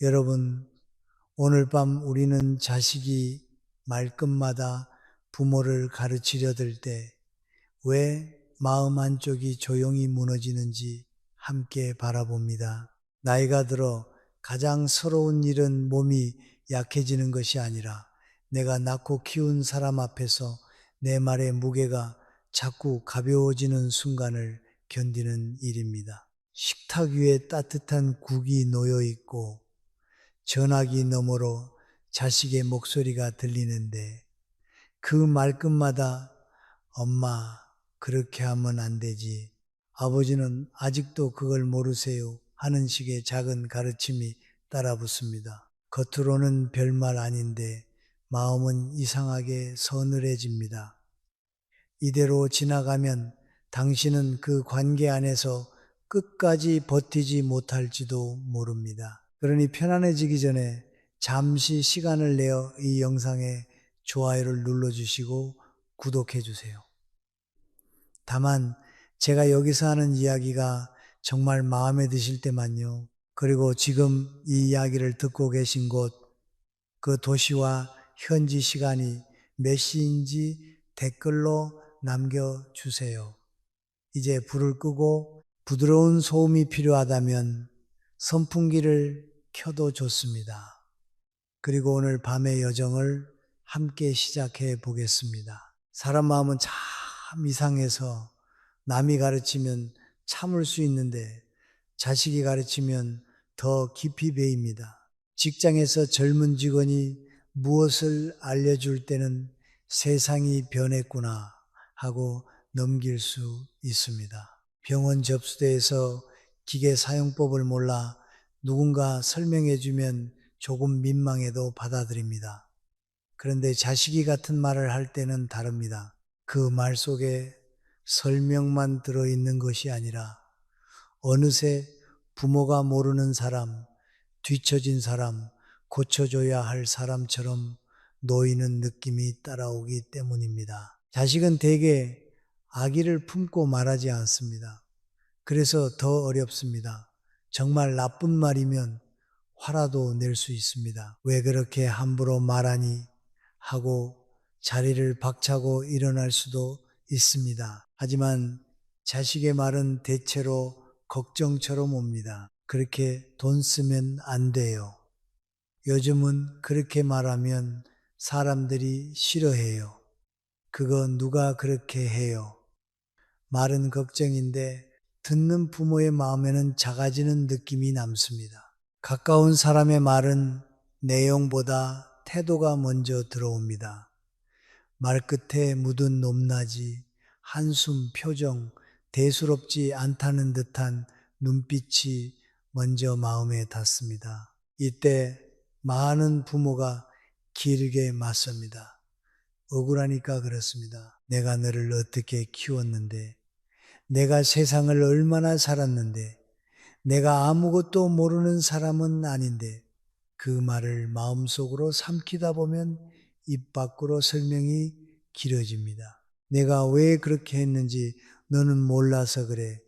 여러분, 오늘 밤 우리는 자식이 말끝마다 부모를 가르치려 들 때 왜 마음 한쪽이 조용히 무너지는지 함께 바라봅니다. 나이가 들어 가장 서러운 일은 몸이 약해지는 것이 아니라 내가 낳고 키운 사람 앞에서 내 말의 무게가 자꾸 가벼워지는 순간을 견디는 일입니다. 식탁 위에 따뜻한 국이 놓여 있고 전화기 너머로 자식의 목소리가 들리는데 그 말끝마다 엄마, 그렇게 하면 안 되지. 아버지는 아직도 그걸 모르세요. 하는 식의 작은 가르침이 따라붙습니다. 겉으로는 별말 아닌데 마음은 이상하게 서늘해집니다. 이대로 지나가면 당신은 그 관계 안에서 끝까지 버티지 못할지도 모릅니다. 그러니 편안해지기 전에 잠시 시간을 내어 이 영상에 좋아요를 눌러주시고 구독해주세요. 다만 제가 여기서 하는 이야기가 정말 마음에 드실 때만요. 그리고 지금 이 이야기를 듣고 계신 곳, 그 도시와 현지 시간이 몇 시인지 댓글로 남겨주세요. 이제 불을 끄고 부드러운 소음이 필요하다면 선풍기를 켜도 좋습니다. 그리고 오늘 밤의 여정을 함께 시작해 보겠습니다. 사람 마음은 참 이상해서 남이 가르치면 참을 수 있는데 자식이 가르치면 더 깊이 배입니다. 직장에서 젊은 직원이 무엇을 알려줄 때는 세상이 변했구나 하고 넘길 수 있습니다. 병원 접수대에서 기계 사용법을 몰라 누군가 설명해 주면 조금 민망해도 받아들입니다. 그런데 자식이 같은 말을 할 때는 다릅니다. 그 말 속에 설명만 들어있는 것이 아니라 어느새 부모가 모르는 사람, 뒤처진 사람, 고쳐줘야 할 사람처럼 놓이는 느낌이 따라오기 때문입니다. 자식은 대개 아기를 품고 말하지 않습니다. 그래서 더 어렵습니다. 정말 나쁜 말이면 화라도 낼 수 있습니다. 왜 그렇게 함부로 말하니 하고 자리를 박차고 일어날 수도 있습니다. 하지만 자식의 말은 대체로 걱정처럼 옵니다. 그렇게 돈 쓰면 안 돼요. 요즘은 그렇게 말하면 사람들이 싫어해요. 그거 누가 그렇게 해요? 말은 걱정인데 듣는 부모의 마음에는 작아지는 느낌이 남습니다. 가까운 사람의 말은 내용보다 태도가 먼저 들어옵니다. 말끝에 묻은 높낮이, 한숨, 표정, 대수롭지 않다는 듯한 눈빛이 먼저 마음에 닿습니다. 이때 많은 부모가 길게 맞섭니다. 억울하니까 그렇습니다. 내가 너를 어떻게 키웠는데, 내가 세상을 얼마나 살았는데, 내가 아무것도 모르는 사람은 아닌데, 그 말을 마음속으로 삼키다 보면 입 밖으로 설명이 길어집니다. 내가 왜 그렇게 했는지 너는 몰라서 그래.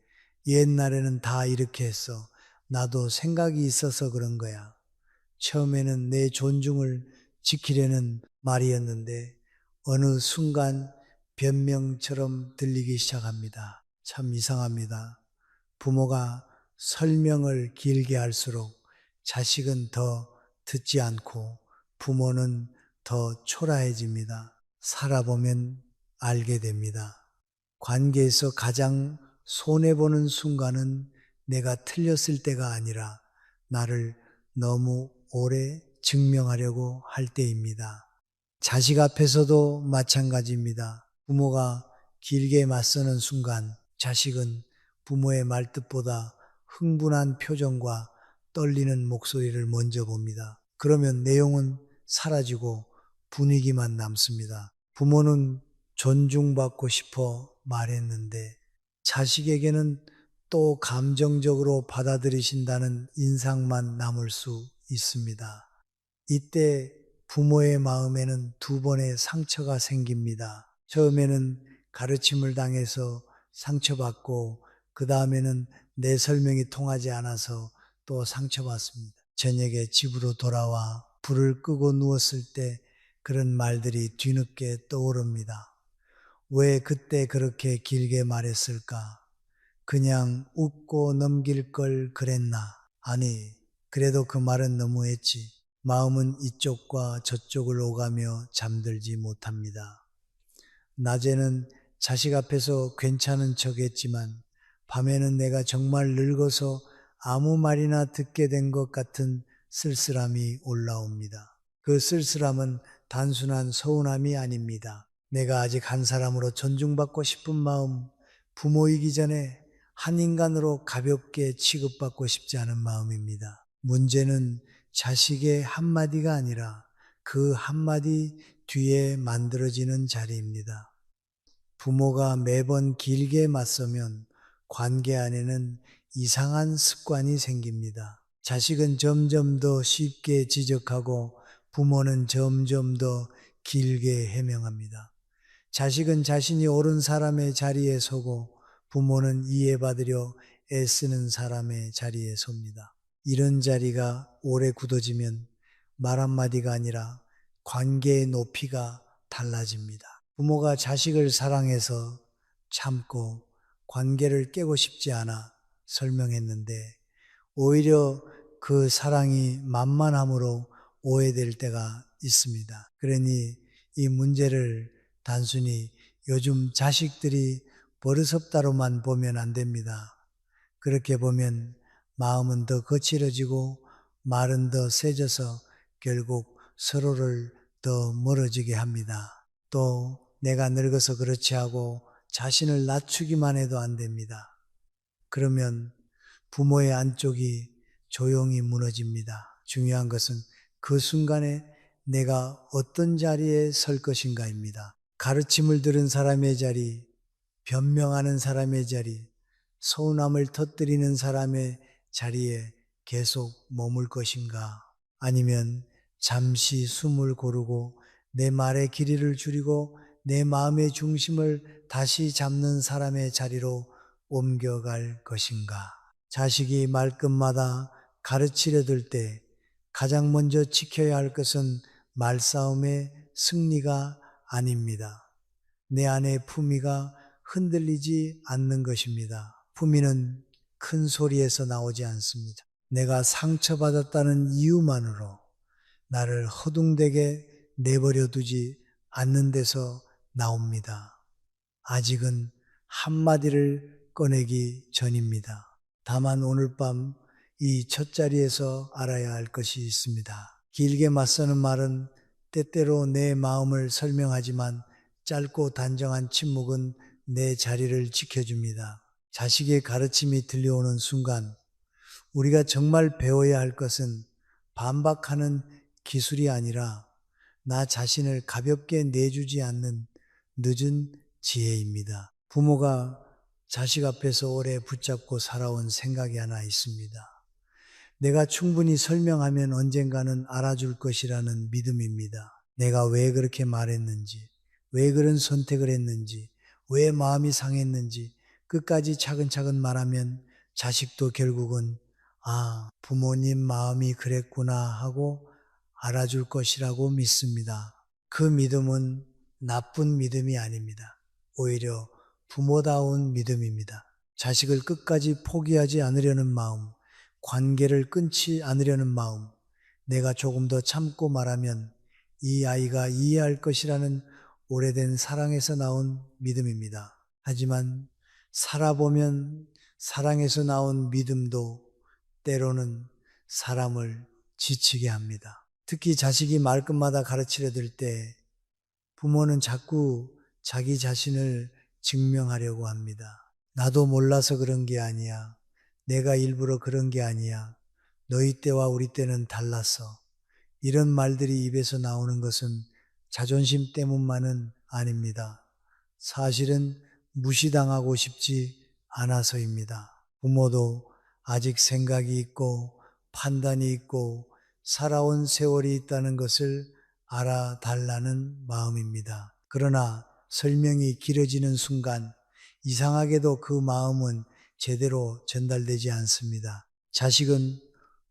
옛날에는 다 이렇게 했어. 나도 생각이 있어서 그런 거야. 처음에는 내 존중을 지키려는 말이었는데 어느 순간 변명처럼 들리기 시작합니다. 참 이상합니다. 부모가 설명을 길게 할수록 자식은 더 듣지 않고 부모는 더 초라해집니다. 살아보면 알게 됩니다. 관계에서 가장 손해보는 순간은 내가 틀렸을 때가 아니라 나를 너무 오래 증명하려고 할 때입니다. 자식 앞에서도 마찬가지입니다. 부모가 길게 맞서는 순간 자식은 부모의 말뜻보다 흥분한 표정과 떨리는 목소리를 먼저 봅니다. 그러면 내용은 사라지고 분위기만 남습니다. 부모는 존중받고 싶어 말했는데 자식에게는 또 감정적으로 받아들이신다는 인상만 남을 수 있습니다. 이때 부모의 마음에는 두 번의 상처가 생깁니다. 처음에는 가르침을 당해서 상처받고 그 다음에는 내 설명이 통하지 않아서 또 상처받습니다. 저녁에 집으로 돌아와 불을 끄고 누웠을 때 그런 말들이 뒤늦게 떠오릅니다. 왜 그때 그렇게 길게 말했을까? 그냥 웃고 넘길 걸 그랬나? 아니, 그래도 그 말은 너무했지. 마음은 이쪽과 저쪽을 오가며 잠들지 못합니다. 낮에는 자식 앞에서 괜찮은 척 했지만 밤에는 내가 정말 늙어서 아무 말이나 듣게 된 것 같은 쓸쓸함이 올라옵니다. 그 쓸쓸함은 단순한 서운함이 아닙니다. 내가 아직 한 사람으로 존중받고 싶은 마음, 부모이기 전에 한 인간으로 가볍게 취급받고 싶지 않은 마음입니다. 문제는 자식의 한마디가 아니라 그 한마디 뒤에 만들어지는 자리입니다. 부모가 매번 길게 맞서면 관계 안에는 이상한 습관이 생깁니다. 자식은 점점 더 쉽게 지적하고 부모는 점점 더 길게 해명합니다. 자식은 자신이 옳은 사람의 자리에 서고 부모는 이해받으려 애쓰는 사람의 자리에 섭니다. 이런 자리가 오래 굳어지면 말 한마디가 아니라 관계의 높이가 달라집니다. 부모가 자식을 사랑해서 참고 관계를 깨고 싶지 않아 설명했는데 오히려 그 사랑이 만만함으로 오해될 때가 있습니다. 그러니 이 문제를 단순히 요즘 자식들이 버릇없다로만 보면 안 됩니다. 그렇게 보면 마음은 더 거칠어지고 말은 더 세져서 결국 서로를 더 멀어지게 합니다. 또 내가 늙어서 그렇지 하고 자신을 낮추기만 해도 안 됩니다. 그러면 부모의 안쪽이 조용히 무너집니다. 중요한 것은 그 순간에 내가 어떤 자리에 설 것인가입니다. 가르침을 들은 사람의 자리, 변명하는 사람의 자리, 서운함을 터뜨리는 사람의 자리에 계속 머물 것인가? 아니면 잠시 숨을 고르고 내 말의 길이를 줄이고 내 마음의 중심을 다시 잡는 사람의 자리로 옮겨갈 것인가? 자식이 말끝마다 가르치려 들 때 가장 먼저 지켜야 할 것은 말싸움의 승리가 아닙니다. 내 안의 품위가 흔들리지 않는 것입니다. 품위는 큰 소리에서 나오지 않습니다. 내가 상처받았다는 이유만으로 나를 허둥대게 내버려 두지 않는 데서 나옵니다. 아직은 한마디를 꺼내기 전입니다. 다만 오늘 밤 이 첫 자리에서 알아야 할 것이 있습니다. 길게 맞서는 말은 때때로 내 마음을 설명하지만 짧고 단정한 침묵은 내 자리를 지켜줍니다. 자식의 가르침이 들려오는 순간 우리가 정말 배워야 할 것은 반박하는 기술이 아니라 나 자신을 가볍게 내주지 않는 늦은 지혜입니다. 부모가 자식 앞에서 오래 붙잡고 살아온 생각이 하나 있습니다. 내가 충분히 설명하면 언젠가는 알아줄 것이라는 믿음입니다. 내가 왜 그렇게 말했는지, 왜 그런 선택을 했는지, 왜 마음이 상했는지 끝까지 차근차근 말하면 자식도 결국은 부모님 마음이 그랬구나 하고 알아줄 것이라고 믿습니다. 그 믿음은 나쁜 믿음이 아닙니다. 오히려 부모다운 믿음입니다. 자식을 끝까지 포기하지 않으려는 마음, 관계를 끊지 않으려는 마음, 내가 조금 더 참고 말하면 이 아이가 이해할 것이라는 오래된 사랑에서 나온 믿음입니다. 하지만 살아보면 사랑에서 나온 믿음도 때로는 사람을 지치게 합니다. 특히 자식이 말끝마다 가르치려 들 때 부모는 자꾸 자기 자신을 증명하려고 합니다. 나도 몰라서 그런 게 아니야. 내가 일부러 그런 게 아니야. 너희 때와 우리 때는 달랐어. 이런 말들이 입에서 나오는 것은 자존심 때문만은 아닙니다. 사실은 무시당하고 싶지 않아서입니다. 부모도 아직 생각이 있고 판단이 있고 살아온 세월이 있다는 것을 알아달라는 마음입니다. 그러나 설명이 길어지는 순간 이상하게도 그 마음은 제대로 전달되지 않습니다. 자식은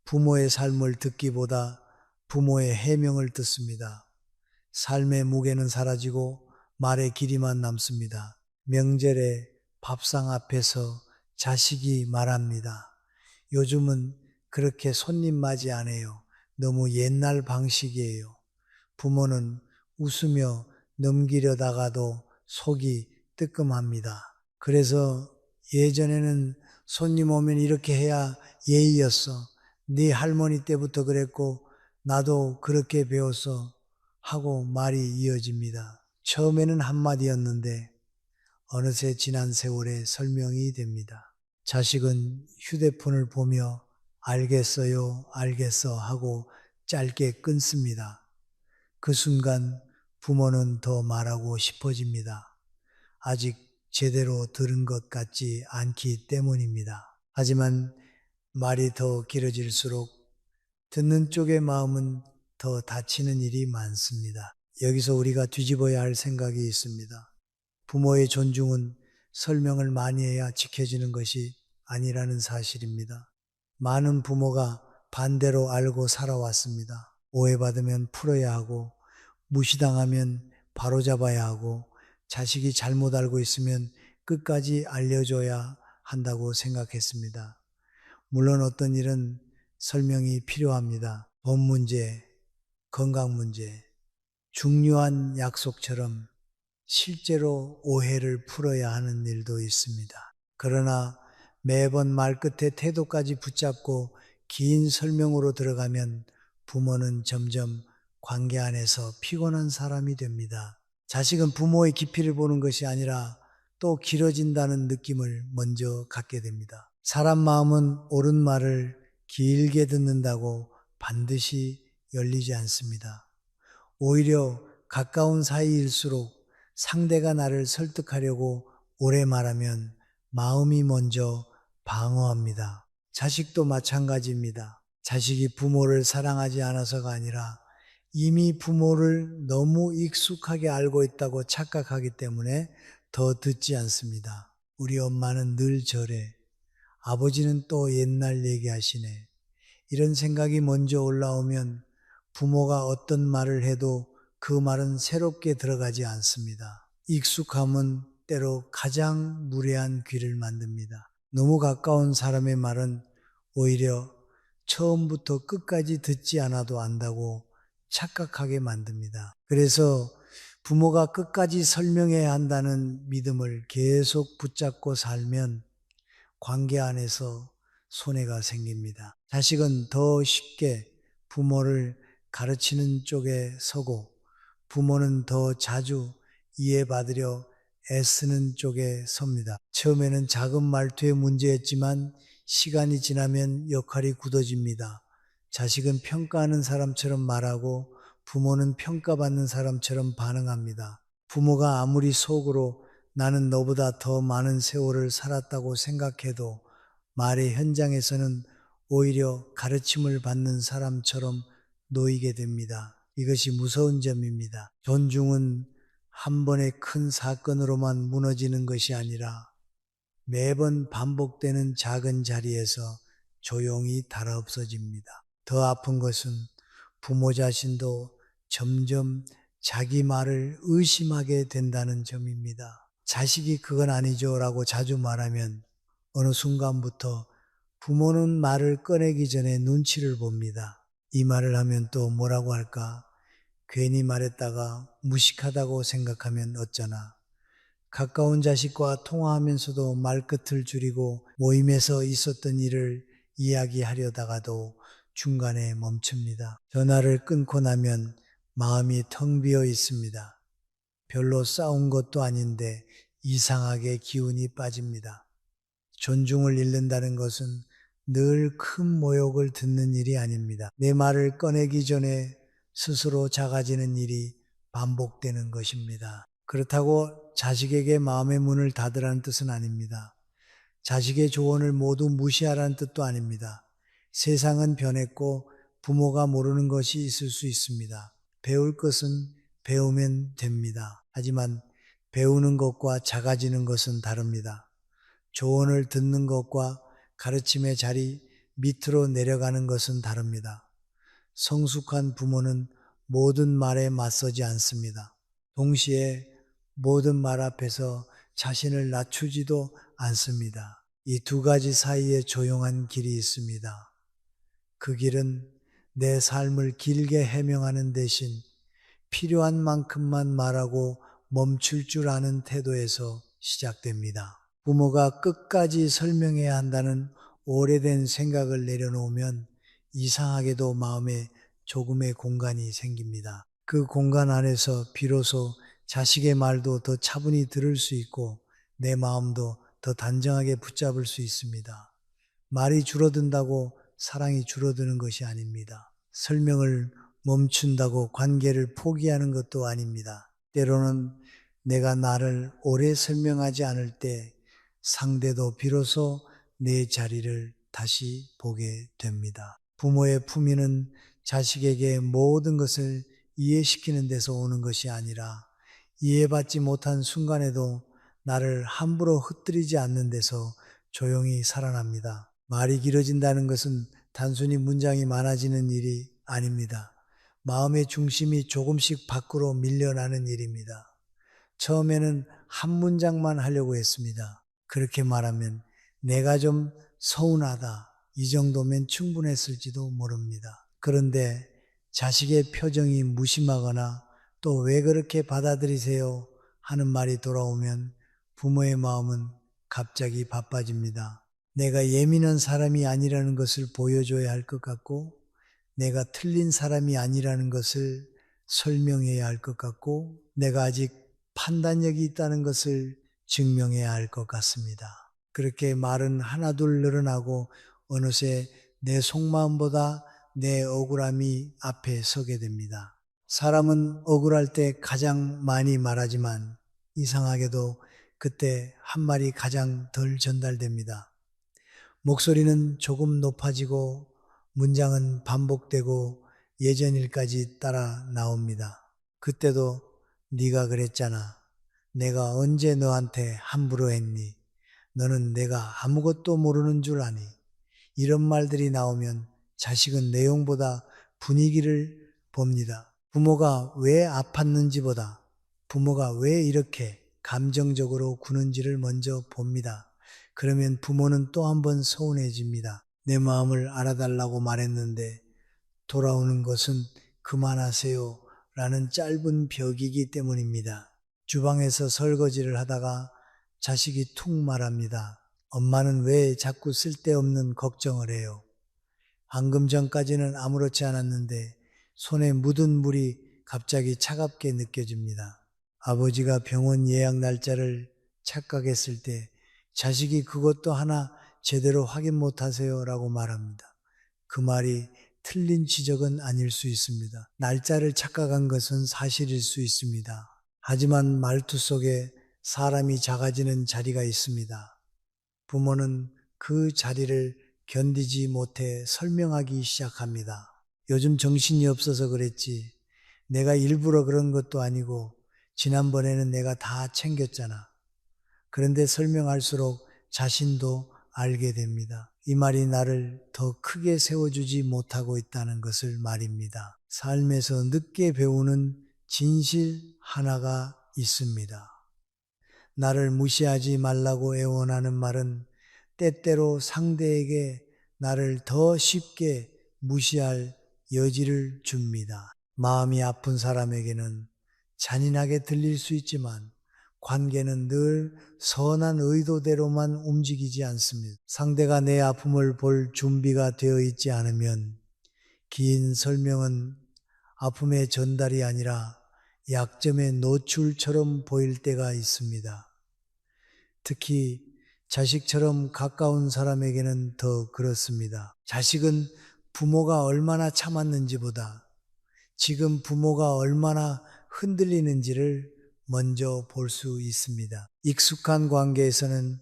부모의 삶을 듣기보다 부모의 해명을 듣습니다. 삶의 무게는 사라지고 말의 길이만 남습니다. 명절에 밥상 앞에서 자식이 말합니다. 요즘은 그렇게 손님 맞이 안 해요. 너무 옛날 방식이에요. 부모는 웃으며 넘기려다가도 속이 뜨끔합니다. 그래서 예전에는 손님 오면 이렇게 해야 예의였어. 네 할머니 때부터 그랬고 나도 그렇게 배웠어 하고 말이 이어집니다. 처음에는 한마디였는데 어느새 지난 세월에 설명이 됩니다. 자식은 휴대폰을 보며 알겠어요, 알겠어 하고 짧게 끊습니다. 그 순간 부모는 더 말하고 싶어집니다. 아직 제대로 들은 것 같지 않기 때문입니다. 하지만 말이 더 길어질수록 듣는 쪽의 마음은 더 다치는 일이 많습니다. 여기서 우리가 뒤집어야 할 생각이 있습니다. 부모의 존중은 설명을 많이 해야 지켜지는 것이 아니라는 사실입니다. 많은 부모가 반대로 알고 살아왔습니다. 오해받으면 풀어야 하고 무시당하면 바로잡아야 하고 자식이 잘못 알고 있으면 끝까지 알려줘야 한다고 생각했습니다. 물론 어떤 일은 설명이 필요합니다. 돈 문제, 건강 문제, 중요한 약속처럼 실제로 오해를 풀어야 하는 일도 있습니다. 그러나 매번 말끝에 태도까지 붙잡고 긴 설명으로 들어가면 부모는 점점 관계 안에서 피곤한 사람이 됩니다. 자식은 부모의 깊이를 보는 것이 아니라 또 길어진다는 느낌을 먼저 갖게 됩니다. 사람 마음은 옳은 말을 길게 듣는다고 반드시 열리지 않습니다. 오히려 가까운 사이일수록 상대가 나를 설득하려고 오래 말하면 마음이 먼저 방어합니다. 자식도 마찬가지입니다. 자식이 부모를 사랑하지 않아서가 아니라 이미 부모를 너무 익숙하게 알고 있다고 착각하기 때문에 더 듣지 않습니다. 우리 엄마는 늘 저래. 아버지는 또 옛날 얘기하시네. 이런 생각이 먼저 올라오면 부모가 어떤 말을 해도 그 말은 새롭게 들어가지 않습니다. 익숙함은 때로 가장 무례한 귀를 만듭니다. 너무 가까운 사람의 말은 오히려 처음부터 끝까지 듣지 않아도 안다고 착각하게 만듭니다. 그래서 부모가 끝까지 설명해야 한다는 믿음을 계속 붙잡고 살면 관계 안에서 손해가 생깁니다. 자식은 더 쉽게 부모를 가르치는 쪽에 서고 부모는 더 자주 이해받으려 애쓰는 쪽에 섭니다. 처음에는 작은 말투의 문제였지만 시간이 지나면 역할이 굳어집니다. 자식은 평가하는 사람처럼 말하고 부모는 평가받는 사람처럼 반응합니다. 부모가 아무리 속으로 나는 너보다 더 많은 세월을 살았다고 생각해도 말의 현장에서는 오히려 가르침을 받는 사람처럼 놓이게 됩니다. 이것이 무서운 점입니다. 존중은 한 번의 큰 사건으로만 무너지는 것이 아니라 매번 반복되는 작은 자리에서 조용히 달아없어집니다. 더 아픈 것은 부모 자신도 점점 자기 말을 의심하게 된다는 점입니다. 자식이 그건 아니죠 라고 자주 말하면 어느 순간부터 부모는 말을 꺼내기 전에 눈치를 봅니다. 이 말을 하면 또 뭐라고 할까? 괜히 말했다가 무식하다고 생각하면 어쩌나. 가까운 자식과 통화하면서도 말끝을 줄이고 모임에서 있었던 일을 이야기하려다가도 중간에 멈춥니다. 전화를 끊고 나면 마음이 텅 비어 있습니다. 별로 싸운 것도 아닌데 이상하게 기운이 빠집니다. 존중을 잃는다는 것은 늘 큰 모욕을 듣는 일이 아닙니다. 내 말을 꺼내기 전에 스스로 작아지는 일이 반복되는 것입니다. 그렇다고 자식에게 마음의 문을 닫으라는 뜻은 아닙니다. 자식의 조언을 모두 무시하라는 뜻도 아닙니다. 세상은 변했고 부모가 모르는 것이 있을 수 있습니다. 배울 것은 배우면 됩니다. 하지만 배우는 것과 작아지는 것은 다릅니다. 조언을 듣는 것과 가르침의 자리 밑으로 내려가는 것은 다릅니다. 성숙한 부모는 모든 말에 맞서지 않습니다. 동시에 모든 말 앞에서 자신을 낮추지도 않습니다. 이 두 가지 사이에 조용한 길이 있습니다. 그 길은 내 삶을 길게 해명하는 대신 필요한 만큼만 말하고 멈출 줄 아는 태도에서 시작됩니다. 부모가 끝까지 설명해야 한다는 오래된 생각을 내려놓으면 이상하게도 마음에 조금의 공간이 생깁니다. 그 공간 안에서 비로소 자식의 말도 더 차분히 들을 수 있고 내 마음도 더 단정하게 붙잡을 수 있습니다. 말이 줄어든다고 사랑이 줄어드는 것이 아닙니다. 설명을 멈춘다고 관계를 포기하는 것도 아닙니다. 때로는 내가 나를 오래 설명하지 않을 때 상대도 비로소 내 자리를 다시 보게 됩니다. 부모의 품위는 자식에게 모든 것을 이해시키는 데서 오는 것이 아니라 이해받지 못한 순간에도 나를 함부로 흩뜨리지 않는 데서 조용히 살아납니다. 말이 길어진다는 것은 단순히 문장이 많아지는 일이 아닙니다. 마음의 중심이 조금씩 밖으로 밀려나는 일입니다. 처음에는 한 문장만 하려고 했습니다. 그렇게 말하면 내가 좀 서운하다. 이 정도면 충분했을지도 모릅니다. 그런데 자식의 표정이 무심하거나 또 왜 그렇게 받아들이세요? 하는 말이 돌아오면 부모의 마음은 갑자기 바빠집니다. 내가 예민한 사람이 아니라는 것을 보여줘야 할 것 같고 내가 틀린 사람이 아니라는 것을 설명해야 할 것 같고 내가 아직 판단력이 있다는 것을 증명해야 할 것 같습니다. 그렇게 말은 하나둘 늘어나고 어느새 내 속마음보다 내 억울함이 앞에 서게 됩니다. 사람은 억울할 때 가장 많이 말하지만 이상하게도 그때 한 말이 가장 덜 전달됩니다. 목소리는 조금 높아지고 문장은 반복되고 예전 일까지 따라 나옵니다. 그때도 네가 그랬잖아. 내가 언제 너한테 함부로 했니? 너는 내가 아무것도 모르는 줄 아니? 이런 말들이 나오면 자식은 내용보다 분위기를 봅니다. 부모가 왜 아팠는지보다 부모가 왜 이렇게 감정적으로 구는지를 먼저 봅니다. 그러면 부모는 또 한 번 서운해집니다. 내 마음을 알아달라고 말했는데 돌아오는 것은 그만하세요 라는 짧은 벽이기 때문입니다. 주방에서 설거지를 하다가 자식이 툭 말합니다. 엄마는 왜 자꾸 쓸데없는 걱정을 해요? 방금 전까지는 아무렇지 않았는데 손에 묻은 물이 갑자기 차갑게 느껴집니다. 아버지가 병원 예약 날짜를 착각했을 때 자식이 그것도 하나 제대로 확인 못하세요 라고 말합니다. 그 말이 틀린 지적은 아닐 수 있습니다. 날짜를 착각한 것은 사실일 수 있습니다. 하지만 말투 속에 사람이 작아지는 자리가 있습니다. 부모는 그 자리를 견디지 못해 설명하기 시작합니다. 요즘 정신이 없어서 그랬지. 내가 일부러 그런 것도 아니고 지난번에는 내가 다 챙겼잖아. 그런데 설명할수록 자신도 알게 됩니다. 이 말이 나를 더 크게 세워주지 못하고 있다는 것을 말입니다. 삶에서 늦게 배우는 진실 하나가 있습니다. 나를 무시하지 말라고 애원하는 말은 때때로 상대에게 나를 더 쉽게 무시할 여지를 줍니다. 마음이 아픈 사람에게는 잔인하게 들릴 수 있지만 관계는 늘 선한 의도대로만 움직이지 않습니다. 상대가 내 아픔을 볼 준비가 되어 있지 않으면 긴 설명은 아픔의 전달이 아니라 약점의 노출처럼 보일 때가 있습니다. 특히 자식처럼 가까운 사람에게는 더 그렇습니다. 자식은 부모가 얼마나 참았는지보다 지금 부모가 얼마나 흔들리는지를 먼저 볼 수 있습니다. 익숙한 관계에서는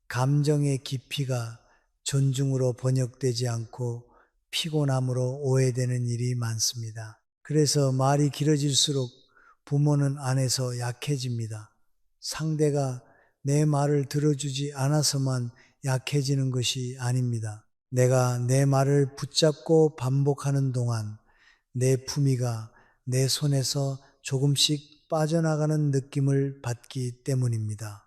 감정의 깊이가 존중으로 번역되지 않고 피곤함으로 오해되는 일이 많습니다. 그래서 말이 길어질수록 부모는 안에서 약해집니다. 상대가 내 말을 들어주지 않아서만 약해지는 것이 아닙니다. 내가 내 말을 붙잡고 반복하는 동안 내 품위가 내 손에서 조금씩 빠져나가는 느낌을 받기 때문입니다.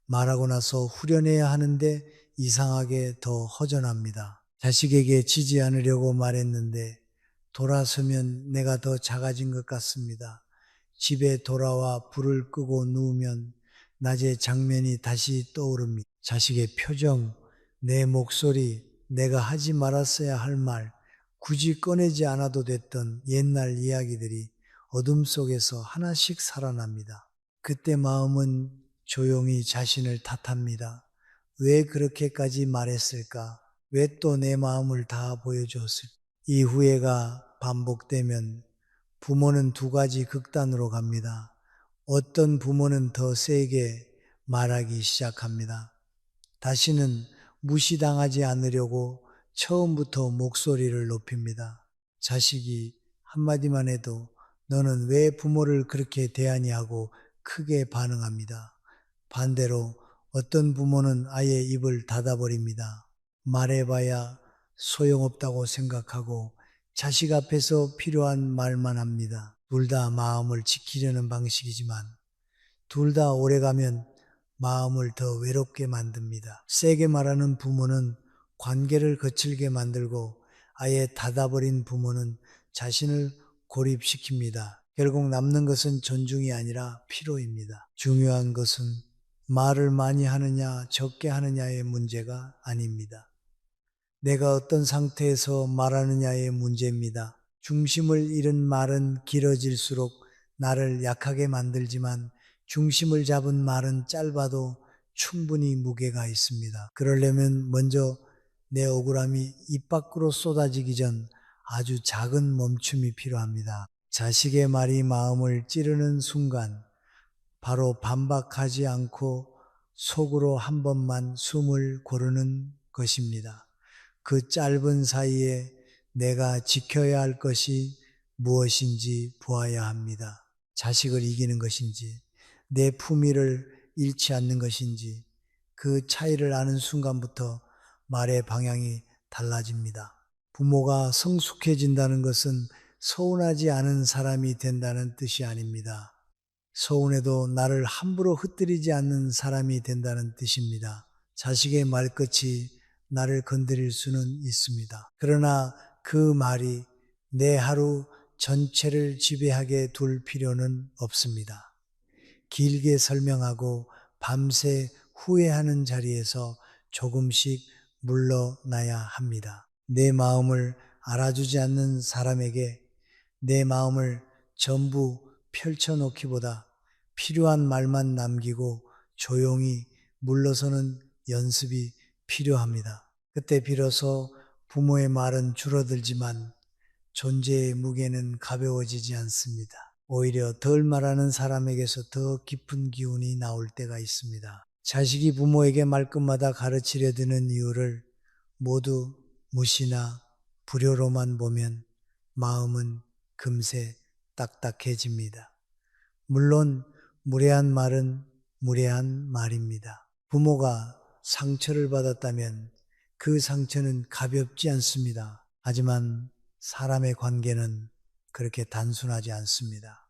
말하고 나서 후련해야 하는데 이상하게 더 허전합니다. 자식에게 지지 않으려고 말했는데 돌아서면 내가 더 작아진 것 같습니다. 집에 돌아와 불을 끄고 누우면 낮의 장면이 다시 떠오릅니다. 자식의 표정, 내 목소리, 내가 하지 말았어야 할 말, 굳이 꺼내지 않아도 됐던 옛날 이야기들이 어둠 속에서 하나씩 살아납니다. 그때 마음은 조용히 자신을 탓합니다. 왜 그렇게까지 말했을까? 왜 또 내 마음을 다 보여줬을까? 이 후회가 반복되면 부모는 두 가지 극단으로 갑니다. 어떤 부모는 더 세게 말하기 시작합니다. 다시는 무시당하지 않으려고 처음부터 목소리를 높입니다. 자식이 한마디만 해도 너는 왜 부모를 그렇게 대하니 하고 크게 반응합니다. 반대로 어떤 부모는 아예 입을 닫아버립니다. 말해봐야 소용없다고 생각하고 자식 앞에서 필요한 말만 합니다. 둘 다 마음을 지키려는 방식이지만 둘 다 오래가면 마음을 더 외롭게 만듭니다. 세게 말하는 부모는 관계를 거칠게 만들고 아예 닫아버린 부모는 자신을 고립시킵니다. 결국 남는 것은 존중이 아니라 피로입니다. 중요한 것은 말을 많이 하느냐 적게 하느냐의 문제가 아닙니다. 내가 어떤 상태에서 말하느냐의 문제입니다. 중심을 잃은 말은 길어질수록 나를 약하게 만들지만 중심을 잡은 말은 짧아도 충분히 무게가 있습니다. 그러려면 먼저 내 억울함이 입 밖으로 쏟아지기 전 아주 작은 멈춤이 필요합니다. 자식의 말이 마음을 찌르는 순간 바로 반박하지 않고 속으로 한 번만 숨을 고르는 것입니다. 그 짧은 사이에 내가 지켜야 할 것이 무엇인지 보아야 합니다. 자식을 이기는 것인지, 내 품위를 잃지 않는 것인지, 그 차이를 아는 순간부터 말의 방향이 달라집니다. 부모가 성숙해진다는 것은 서운하지 않은 사람이 된다는 뜻이 아닙니다. 서운해도 나를 함부로 흩뜨리지 않는 사람이 된다는 뜻입니다. 자식의 말끝이 나를 건드릴 수는 있습니다. 그러나 그 말이 내 하루 전체를 지배하게 둘 필요는 없습니다. 길게 설명하고 밤새 후회하는 자리에서 조금씩 물러나야 합니다. 내 마음을 알아주지 않는 사람에게 내 마음을 전부 펼쳐놓기보다 필요한 말만 남기고 조용히 물러서는 연습이 필요합니다. 그때 비로소 부모의 말은 줄어들지만 존재의 무게는 가벼워지지 않습니다. 오히려 덜 말하는 사람에게서 더 깊은 기운이 나올 때가 있습니다. 자식이 부모에게 말끝마다 가르치려 드는 이유를 모두 무시나 불효로만 보면 마음은 금세 딱딱해집니다. 물론 무례한 말은 무례한 말입니다. 부모가 상처를 받았다면 그 상처는 가볍지 않습니다. 하지만 사람의 관계는 그렇게 단순하지 않습니다.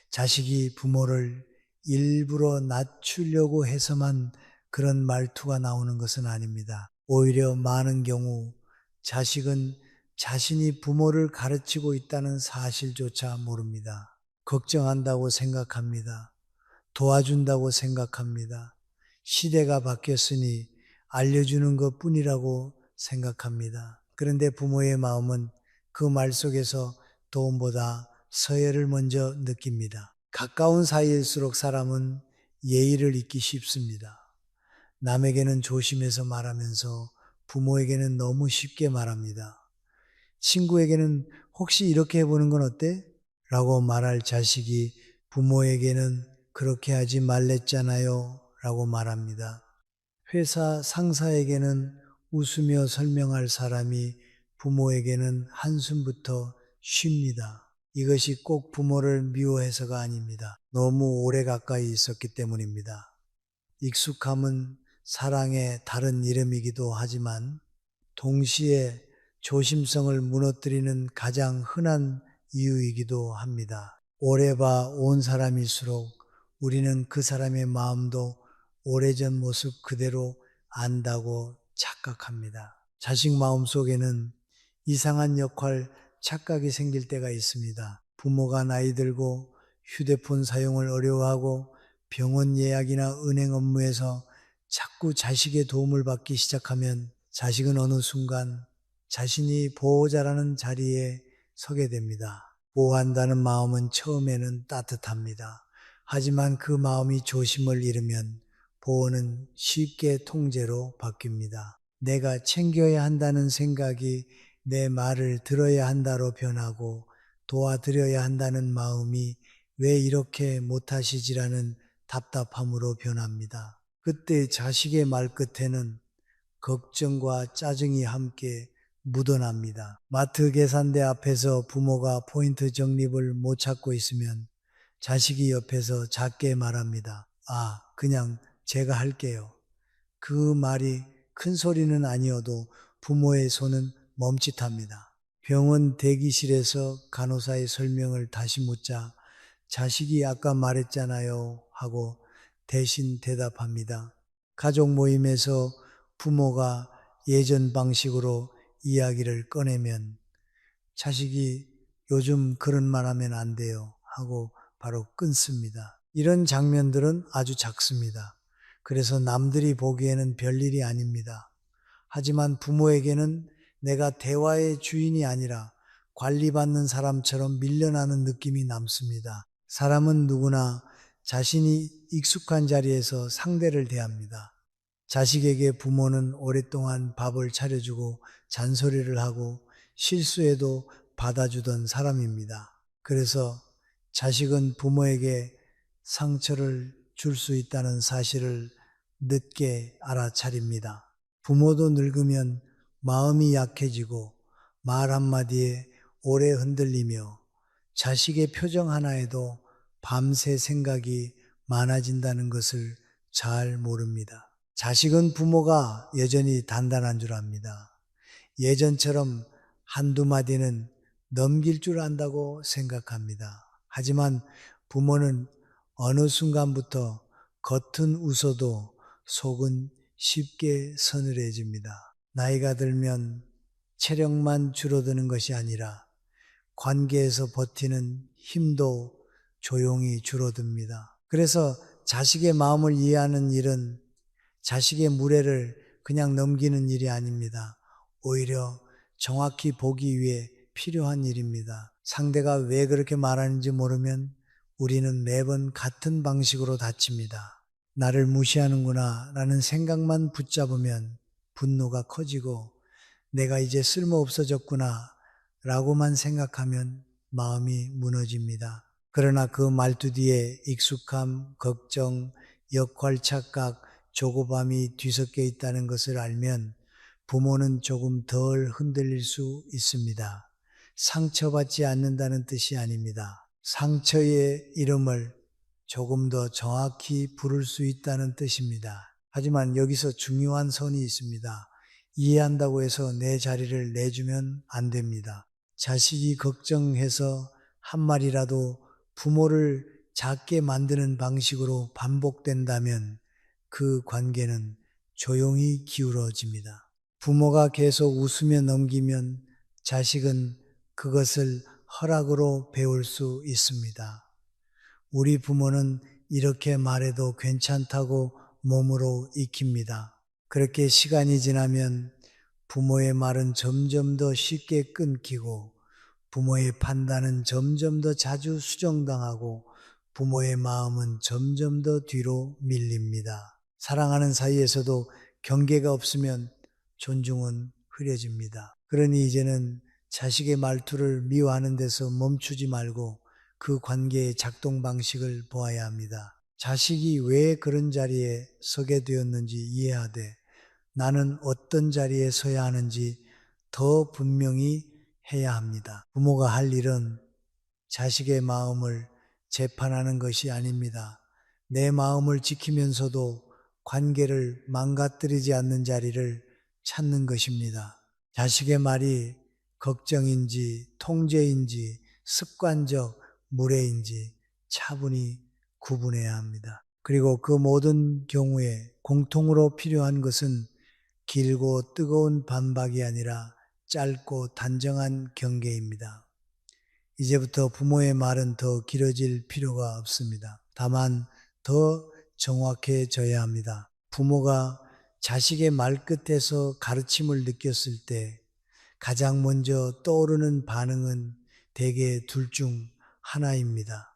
자식이 부모를 일부러 낮추려고 해서만 그런 말투가 나오는 것은 아닙니다. 오히려 많은 경우 자식은 자신이 부모를 가르치고 있다는 사실조차 모릅니다. 걱정한다고 생각합니다. 도와준다고 생각합니다. 시대가 바뀌었으니 알려주는 것 뿐이라고 생각합니다. 그런데 부모의 마음은 그 말 속에서 도움보다 서열을 먼저 느낍니다. 가까운 사이일수록 사람은 예의를 잊기 쉽습니다. 남에게는 조심해서 말하면서 부모에게는 너무 쉽게 말합니다. 친구에게는 혹시 이렇게 해보는 건 어때? 라고 말할 자식이 부모에게는 그렇게 하지 말랬잖아요 라고 말합니다. 회사 상사에게는 웃으며 설명할 사람이 부모에게는 한숨부터 쉽니다. 이것이 꼭 부모를 미워해서가 아닙니다. 너무 오래 가까이 있었기 때문입니다. 익숙함은 사랑의 다른 이름이기도 하지만 동시에 조심성을 무너뜨리는 가장 흔한 이유이기도 합니다. 오래 봐 온 사람일수록 우리는 그 사람의 마음도 오래전 모습 그대로 안다고 착각합니다. 자식 마음 속에는 이상한 역할, 착각이 생길 때가 있습니다. 부모가 나이 들고 휴대폰 사용을 어려워하고 병원 예약이나 은행 업무에서 자꾸 자식의 도움을 받기 시작하면 자식은 어느 순간 자신이 보호자라는 자리에 서게 됩니다. 보호한다는 마음은 처음에는 따뜻합니다. 하지만 그 마음이 조심을 잃으면 보호는 쉽게 통제로 바뀝니다. 내가 챙겨야 한다는 생각이 내 말을 들어야 한다로 변하고 도와드려야 한다는 마음이 왜 이렇게 못하시지라는 답답함으로 변합니다. 그때 자식의 말 끝에는 걱정과 짜증이 함께 묻어납니다. 마트 계산대 앞에서 부모가 포인트 적립을 못 찾고 있으면 자식이 옆에서 작게 말합니다. 아, 그냥 제가 할게요. 그 말이 큰 소리는 아니어도 부모의 손은 멈칫합니다. 병원 대기실에서 간호사의 설명을 다시 묻자 자식이 아까 말했잖아요 하고 대신 대답합니다. 가족 모임에서 부모가 예전 방식으로 이야기를 꺼내면 자식이 요즘 그런 말 하면 안 돼요 하고 바로 끊습니다. 이런 장면들은 아주 작습니다. 그래서 남들이 보기에는 별일이 아닙니다. 하지만 부모에게는 내가 대화의 주인이 아니라 관리받는 사람처럼 밀려나는 느낌이 남습니다. 사람은 누구나 자신이 익숙한 자리에서 상대를 대합니다. 자식에게 부모는 오랫동안 밥을 차려주고 잔소리를 하고 실수해도 받아주던 사람입니다. 그래서 자식은 부모에게 상처를 줄 수 있다는 사실을 늦게 알아차립니다. 부모도 늙으면 마음이 약해지고 말 한마디에 오래 흔들리며 자식의 표정 하나에도 밤새 생각이 많아진다는 것을 잘 모릅니다. 자식은 부모가 여전히 단단한 줄 압니다. 예전처럼 한두 마디는 넘길 줄 안다고 생각합니다. 하지만 부모는 어느 순간부터 겉은 웃어도 속은 쉽게 서늘해집니다. 나이가 들면 체력만 줄어드는 것이 아니라 관계에서 버티는 힘도 조용히 줄어듭니다. 그래서 자식의 마음을 이해하는 일은 자식의 무례를 그냥 넘기는 일이 아닙니다. 오히려 정확히 보기 위해 필요한 일입니다. 상대가 왜 그렇게 말하는지 모르면 우리는 매번 같은 방식으로 다칩니다. 나를 무시하는구나 라는 생각만 붙잡으면 분노가 커지고 내가 이제 쓸모없어졌구나 라고만 생각하면 마음이 무너집니다. 그러나 그 말투 뒤에 익숙함, 걱정, 역할 착각, 조급함이 뒤섞여 있다는 것을 알면 부모는 조금 덜 흔들릴 수 있습니다. 상처받지 않는다는 뜻이 아닙니다. 상처의 이름을 조금 더 정확히 부를 수 있다는 뜻입니다. 하지만 여기서 중요한 선이 있습니다. 이해한다고 해서 내 자리를 내주면 안 됩니다. 자식이 걱정해서 한 말이라도 부모를 작게 만드는 방식으로 반복된다면 그 관계는 조용히 기울어집니다. 부모가 계속 웃으며 넘기면 자식은 그것을 허락으로 배울 수 있습니다. 우리 부모는 이렇게 말해도 괜찮다고 몸으로 익힙니다. 그렇게 시간이 지나면 부모의 말은 점점 더 쉽게 끊기고 부모의 판단은 점점 더 자주 수정당하고 부모의 마음은 점점 더 뒤로 밀립니다. 사랑하는 사이에서도 경계가 없으면 존중은 흐려집니다. 그러니 이제는 자식의 말투를 미워하는 데서 멈추지 말고 그 관계의 작동 방식을 보아야 합니다. 자식이 왜 그런 자리에 서게 되었는지 이해하되 나는 어떤 자리에 서야 하는지 더 분명히 해야 합니다. 부모가 할 일은 자식의 마음을 재판하는 것이 아닙니다. 내 마음을 지키면서도 관계를 망가뜨리지 않는 자리를 찾는 것입니다. 자식의 말이 걱정인지 통제인지 습관적 무례인지 차분히 구분해야 합니다. 그리고 그 모든 경우에 공통으로 필요한 것은 길고 뜨거운 반박이 아니라 짧고 단정한 경계입니다. 이제부터 부모의 말은 더 길어질 필요가 없습니다. 다만 더 정확해져야 합니다. 부모가 자식의 말끝에서 가르침을 느꼈을 때 가장 먼저 떠오르는 반응은 대개 둘 중 하나입니다.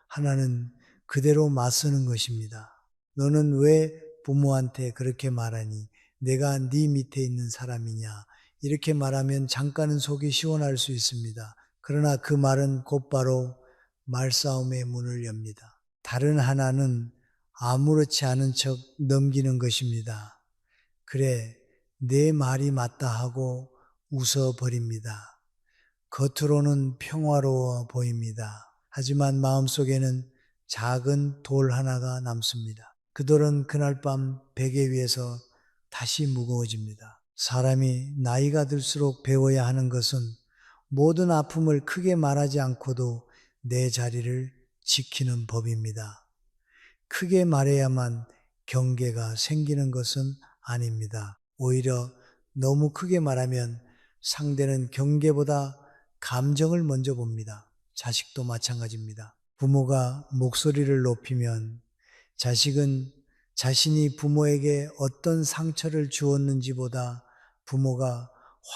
하나는 그대로 맞서는 것입니다. 너는 왜 부모한테 그렇게 말하니? 내가 네 밑에 있는 사람이냐? 이렇게 말하면 잠깐은 속이 시원할 수 있습니다. 그러나 그 말은 곧바로 말싸움의 문을 엽니다. 다른 하나는 아무렇지 않은 척 넘기는 것입니다. 그래, 내 말이 맞다 하고 웃어버립니다. 겉으로는 평화로워 보입니다. 하지만 마음속에는 작은 돌 하나가 남습니다. 그 돌은 그날 밤 베개 위에서 다시 무거워집니다. 사람이 나이가 들수록 배워야 하는 것은 모든 아픔을 크게 말하지 않고도 내 자리를 지키는 법입니다. 크게 말해야만 경계가 생기는 것은 아닙니다. 오히려 너무 크게 말하면 상대는 경계보다 감정을 먼저 봅니다. 자식도 마찬가지입니다. 부모가 목소리를 높이면 자식은 자신이 부모에게 어떤 상처를 주었는지보다 부모가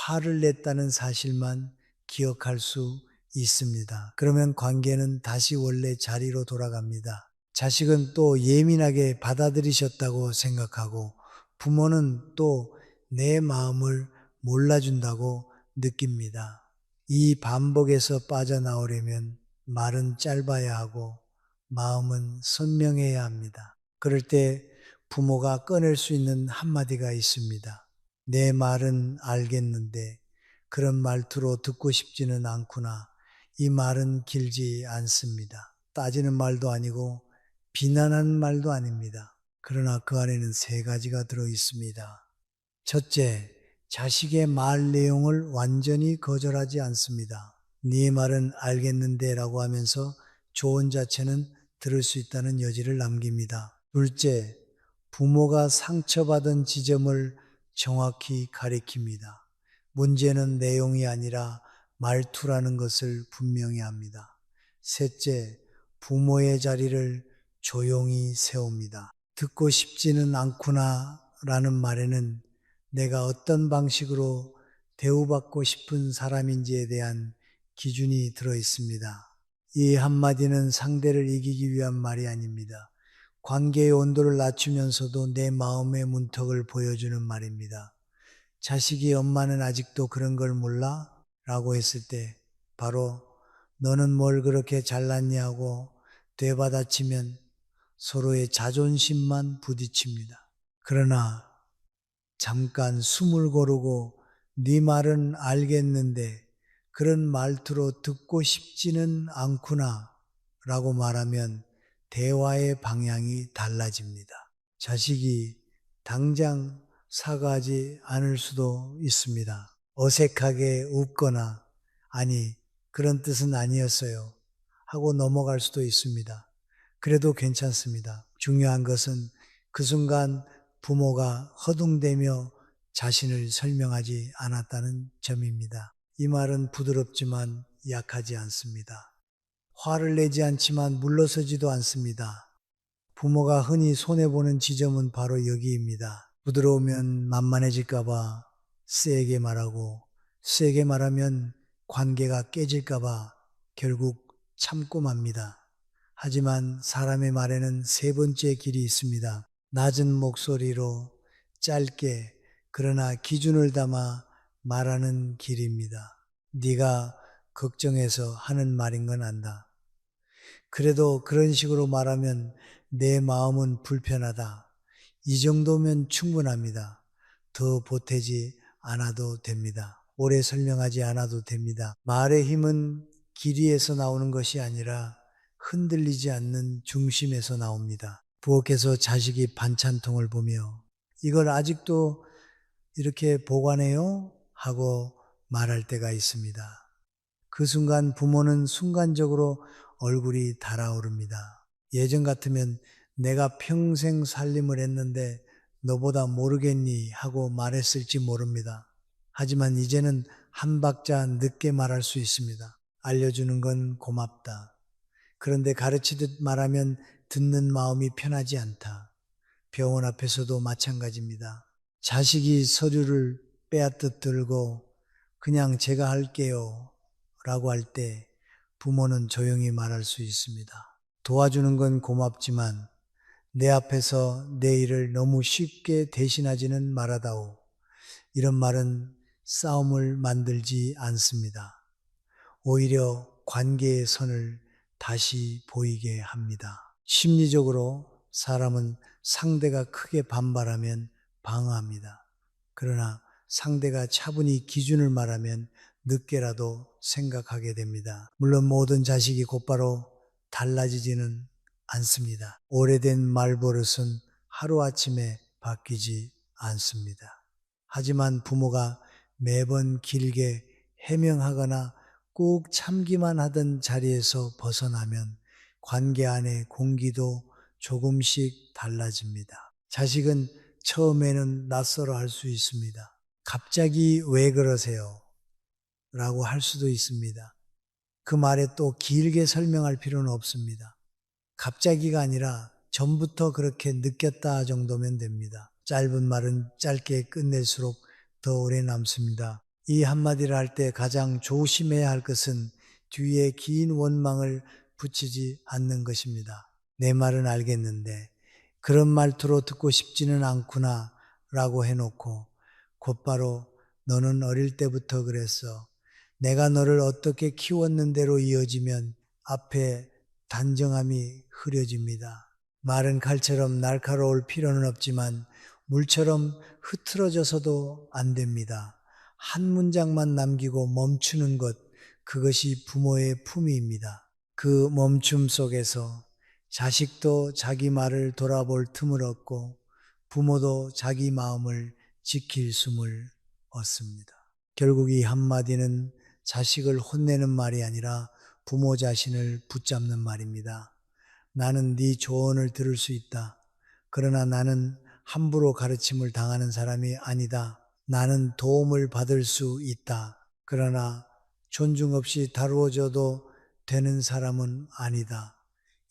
화를 냈다는 사실만 기억할 수 있습니다. 그러면 관계는 다시 원래 자리로 돌아갑니다. 자식은 또 예민하게 받아들이셨다고 생각하고 부모는 또 내 마음을 몰라준다고 느낍니다. 이 반복에서 빠져나오려면 말은 짧아야 하고 마음은 선명해야 합니다. 그럴 때 부모가 꺼낼 수 있는 한마디가 있습니다. 내 말은 알겠는데 그런 말투로 듣고 싶지는 않구나. 이 말은 길지 않습니다. 따지는 말도 아니고 비난하는 말도 아닙니다. 그러나 그 안에는 세 가지가 들어 있습니다. 첫째, 자식의 말 내용을 완전히 거절하지 않습니다. 네 말은 알겠는데 라고 하면서 조언 자체는 들을 수 있다는 여지를 남깁니다. 둘째, 부모가 상처받은 지점을 정확히 가리킵니다. 문제는 내용이 아니라 말투라는 것을 분명히 합니다. 셋째, 부모의 자리를 조용히 세웁니다. 듣고 싶지는 않구나 라는 말에는 내가 어떤 방식으로 대우받고 싶은 사람인지에 대한 기준이 들어 있습니다. 이 한마디는 상대를 이기기 위한 말이 아닙니다. 관계의 온도를 낮추면서도 내 마음의 문턱을 보여주는 말입니다. 자식이 엄마는 아직도 그런 걸 몰라? 라고 했을 때 바로 너는 뭘 그렇게 잘났냐고 되받아치면 서로의 자존심만 부딪힙니다. 그러나 잠깐 숨을 고르고 네 말은 알겠는데 그런 말투로 듣고 싶지는 않구나 라고 말하면 대화의 방향이 달라집니다. 자식이 당장 사과하지 않을 수도 있습니다. 어색하게 웃거나 아니 그런 뜻은 아니었어요 하고 넘어갈 수도 있습니다. 그래도 괜찮습니다. 중요한 것은 그 순간 부모가 허둥대며 자신을 설명하지 않았다는 점입니다. 이 말은 부드럽지만 약하지 않습니다. 화를 내지 않지만 물러서지도 않습니다. 부모가 흔히 손해보는 지점은 바로 여기입니다. 부드러우면 만만해질까봐 세게 말하고 세게 말하면 관계가 깨질까봐 결국 참고 맙니다. 하지만 사람의 말에는 세 번째 길이 있습니다. 낮은 목소리로 짧게 그러나 기준을 담아 말하는 길입니다. 네가 걱정해서 하는 말인 건 안다. 그래도 그런 식으로 말하면 내 마음은 불편하다. 이 정도면 충분합니다. 더 보태지 않아도 됩니다. 오래 설명하지 않아도 됩니다. 말의 힘은 길이에서 나오는 것이 아니라 흔들리지 않는 중심에서 나옵니다. 부엌에서 자식이 반찬통을 보며 이걸 아직도 이렇게 보관해요? 하고 말할 때가 있습니다. 그 순간 부모는 순간적으로 얼굴이 달아오릅니다. 예전 같으면 내가 평생 살림을 했는데 너보다 모르겠니 하고 말했을지 모릅니다. 하지만 이제는 한 박자 늦게 말할 수 있습니다. 알려주는 건 고맙다. 그런데 가르치듯 말하면 듣는 마음이 편하지 않다. 병원 앞에서도 마찬가지입니다. 자식이 서류를 빼앗듯 들고 그냥 제가 할게요 라고 할 때 부모는 조용히 말할 수 있습니다. 도와주는 건 고맙지만 내 앞에서 내 일을 너무 쉽게 대신하지는 말아다오. 이런 말은 싸움을 만들지 않습니다. 오히려 관계의 선을 다시 보이게 합니다. 심리적으로 사람은 상대가 크게 반발하면 방어합니다. 그러나 상대가 차분히 기준을 말하면 늦게라도 생각하게 됩니다. 물론 모든 자식이 곧바로 달라지지는 않습니다. 오래된 말버릇은 하루아침에 바뀌지 않습니다. 하지만 부모가 매번 길게 해명하거나 꾹 참기만 하던 자리에서 벗어나면 관계 안의 공기도 조금씩 달라집니다. 자식은 처음에는 낯설어 할 수 있습니다. 갑자기 왜 그러세요? 라고 할 수도 있습니다. 그 말에 또 길게 설명할 필요는 없습니다. 갑자기가 아니라 전부터 그렇게 느꼈다 정도면 됩니다. 짧은 말은 짧게 끝낼수록 더 오래 남습니다. 이 한마디를 할 때 가장 조심해야 할 것은 뒤에 긴 원망을 붙이지 않는 것입니다. 내 말은 알겠는데 그런 말투로 듣고 싶지는 않구나 라고 해놓고 곧바로 너는 어릴 때부터 그랬어. 내가 너를 어떻게 키웠는대로 이어지면 앞에 단정함이 흐려집니다. 말은 칼처럼 날카로울 필요는 없지만 물처럼 흐트러져서도 안 됩니다. 한 문장만 남기고 멈추는 것, 그것이 부모의 품위입니다. 그 멈춤 속에서 자식도 자기 말을 돌아볼 틈을 얻고 부모도 자기 마음을 지킬 숨을 얻습니다. 결국 이 한마디는 자식을 혼내는 말이 아니라 부모 자신을 붙잡는 말입니다. 나는 네 조언을 들을 수 있다. 그러나 나는 함부로 가르침을 당하는 사람이 아니다. 나는 도움을 받을 수 있다. 그러나 존중 없이 다루어져도 되는 사람은 아니다.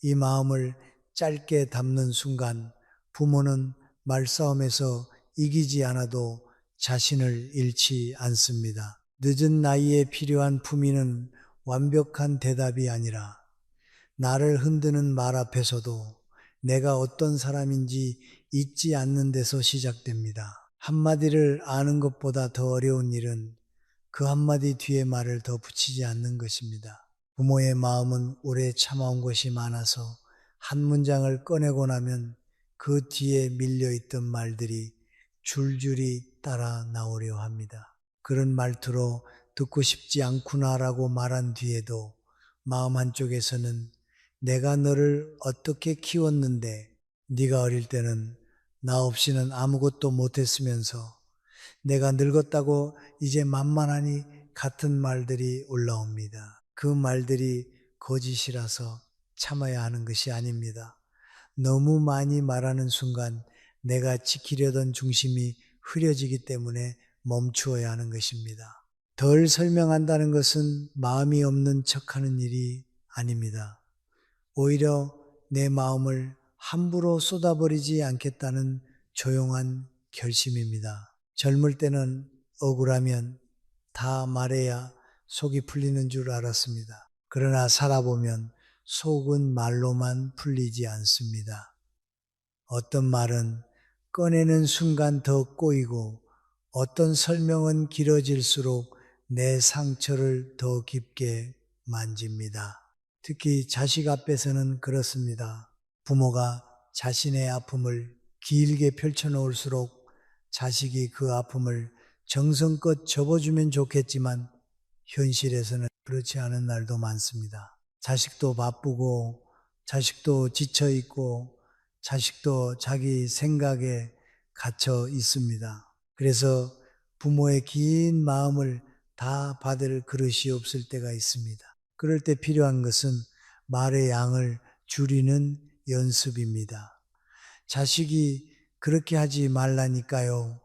이 마음을 짧게 담는 순간 부모는 말싸움에서 이기지 않아도 자신을 잃지 않습니다. 늦은 나이에 필요한 품위는 완벽한 대답이 아니라 나를 흔드는 말 앞에서도 내가 어떤 사람인지 잊지 않는 데서 시작됩니다. 한마디를 아는 것보다 더 어려운 일은 그 한마디 뒤에 말을 더 붙이지 않는 것입니다. 부모의 마음은 오래 참아온 것이 많아서 한 문장을 꺼내고 나면 그 뒤에 밀려있던 말들이 줄줄이 따라 나오려 합니다. 그런 말투로 듣고 싶지 않구나라고 말한 뒤에도 마음 한쪽에서는 내가 너를 어떻게 키웠는데 네가 어릴 때는 나 없이는 아무것도 못했으면서 내가 늙었다고 이제 만만하니 같은 말들이 올라옵니다. 그 말들이 거짓이라서 참아야 하는 것이 아닙니다. 너무 많이 말하는 순간 내가 지키려던 중심이 흐려지기 때문에 멈추어야 하는 것입니다. 덜 설명한다는 것은 마음이 없는 척하는 일이 아닙니다. 오히려 내 마음을 함부로 쏟아버리지 않겠다는 조용한 결심입니다. 젊을 때는 억울하면 다 말해야 속이 풀리는 줄 알았습니다. 그러나 살아보면 속은 말로만 풀리지 않습니다. 어떤 말은 꺼내는 순간 더 꼬이고 어떤 설명은 길어질수록 내 상처를 더 깊게 만집니다. 특히 자식 앞에서는 그렇습니다. 부모가 자신의 아픔을 길게 펼쳐놓을수록 자식이 그 아픔을 정성껏 접어주면 좋겠지만 현실에서는 그렇지 않은 날도 많습니다. 자식도 바쁘고 자식도 지쳐있고 자식도 자기 생각에 갇혀 있습니다. 그래서 부모의 긴 마음을 다 받을 그릇이 없을 때가 있습니다. 그럴 때 필요한 것은 말의 양을 줄이는 연습입니다. 자식이 그렇게 하지 말라니까요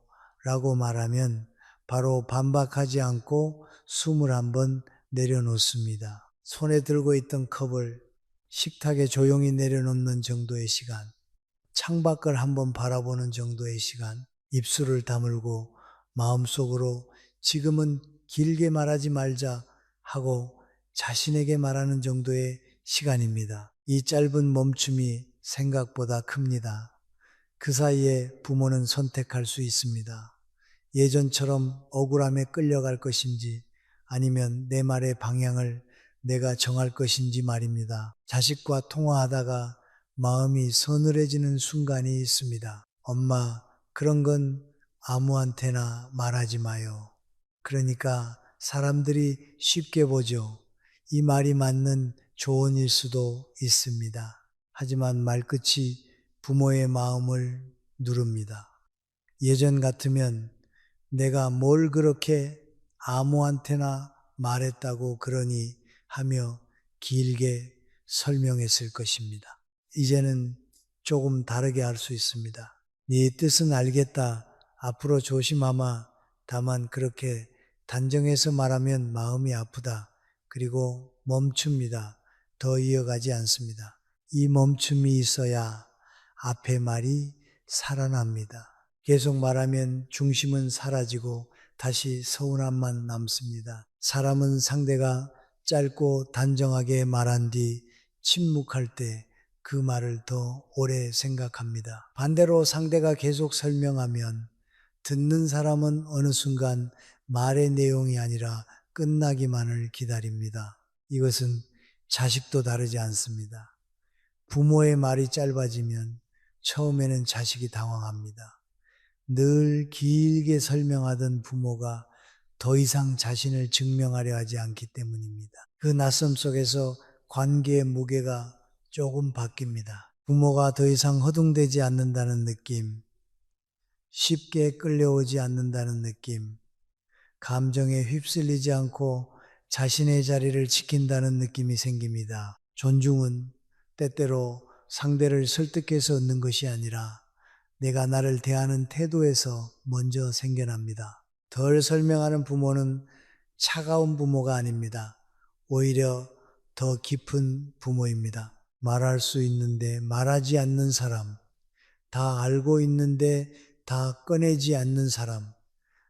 라고 말하면 바로 반박하지 않고 숨을 한번 내려놓습니다. 손에 들고 있던 컵을 식탁에 조용히 내려놓는 정도의 시간, 창밖을 한번 바라보는 정도의 시간, 입술을 다물고 마음속으로 지금은 길게 말하지 말자 하고 자신에게 말하는 정도의 시간입니다. 이 짧은 멈춤이 생각보다 큽니다. 그 사이에 부모는 선택할 수 있습니다. 예전처럼 억울함에 끌려갈 것인지 아니면 내 말의 방향을 내가 정할 것인지 말입니다. 자식과 통화하다가 마음이 서늘해지는 순간이 있습니다. 엄마, 그런 건 아무한테나 말하지 마요. 그러니까 사람들이 쉽게 보죠. 이 말이 맞는 조언일 수도 있습니다. 하지만 말끝이 부모의 마음을 누릅니다. 예전 같으면 내가 뭘 그렇게 아무한테나 말했다고 그러니 하며 길게 설명했을 것입니다. 이제는 조금 다르게 할 수 있습니다. 네 뜻은 알겠다. 앞으로 조심하마. 다만 그렇게 단정해서 말하면 마음이 아프다. 그리고 멈춥니다. 더 이어가지 않습니다. 이 멈춤이 있어야 앞의 말이 살아납니다. 계속 말하면 중심은 사라지고 다시 서운함만 남습니다. 사람은 상대가 짧고 단정하게 말한 뒤 침묵할 때 그 말을 더 오래 생각합니다. 반대로 상대가 계속 설명하면 듣는 사람은 어느 순간 말의 내용이 아니라 끝나기만을 기다립니다. 이것은 자식도 다르지 않습니다. 부모의 말이 짧아지면 처음에는 자식이 당황합니다. 늘 길게 설명하던 부모가 더 이상 자신을 증명하려 하지 않기 때문입니다. 그 낯섦 속에서 관계의 무게가 조금 바뀝니다. 부모가 더 이상 허둥대지 않는다는 느낌, 쉽게 끌려오지 않는다는 느낌, 감정에 휩쓸리지 않고 자신의 자리를 지킨다는 느낌이 생깁니다. 존중은 때때로 상대를 설득해서 얻는 것이 아니라 내가 나를 대하는 태도에서 먼저 생겨납니다. 덜 설명하는 부모는 차가운 부모가 아닙니다. 오히려 더 깊은 부모입니다. 말할 수 있는데 말하지 않는 사람, 다 알고 있는데 다 꺼내지 않는 사람,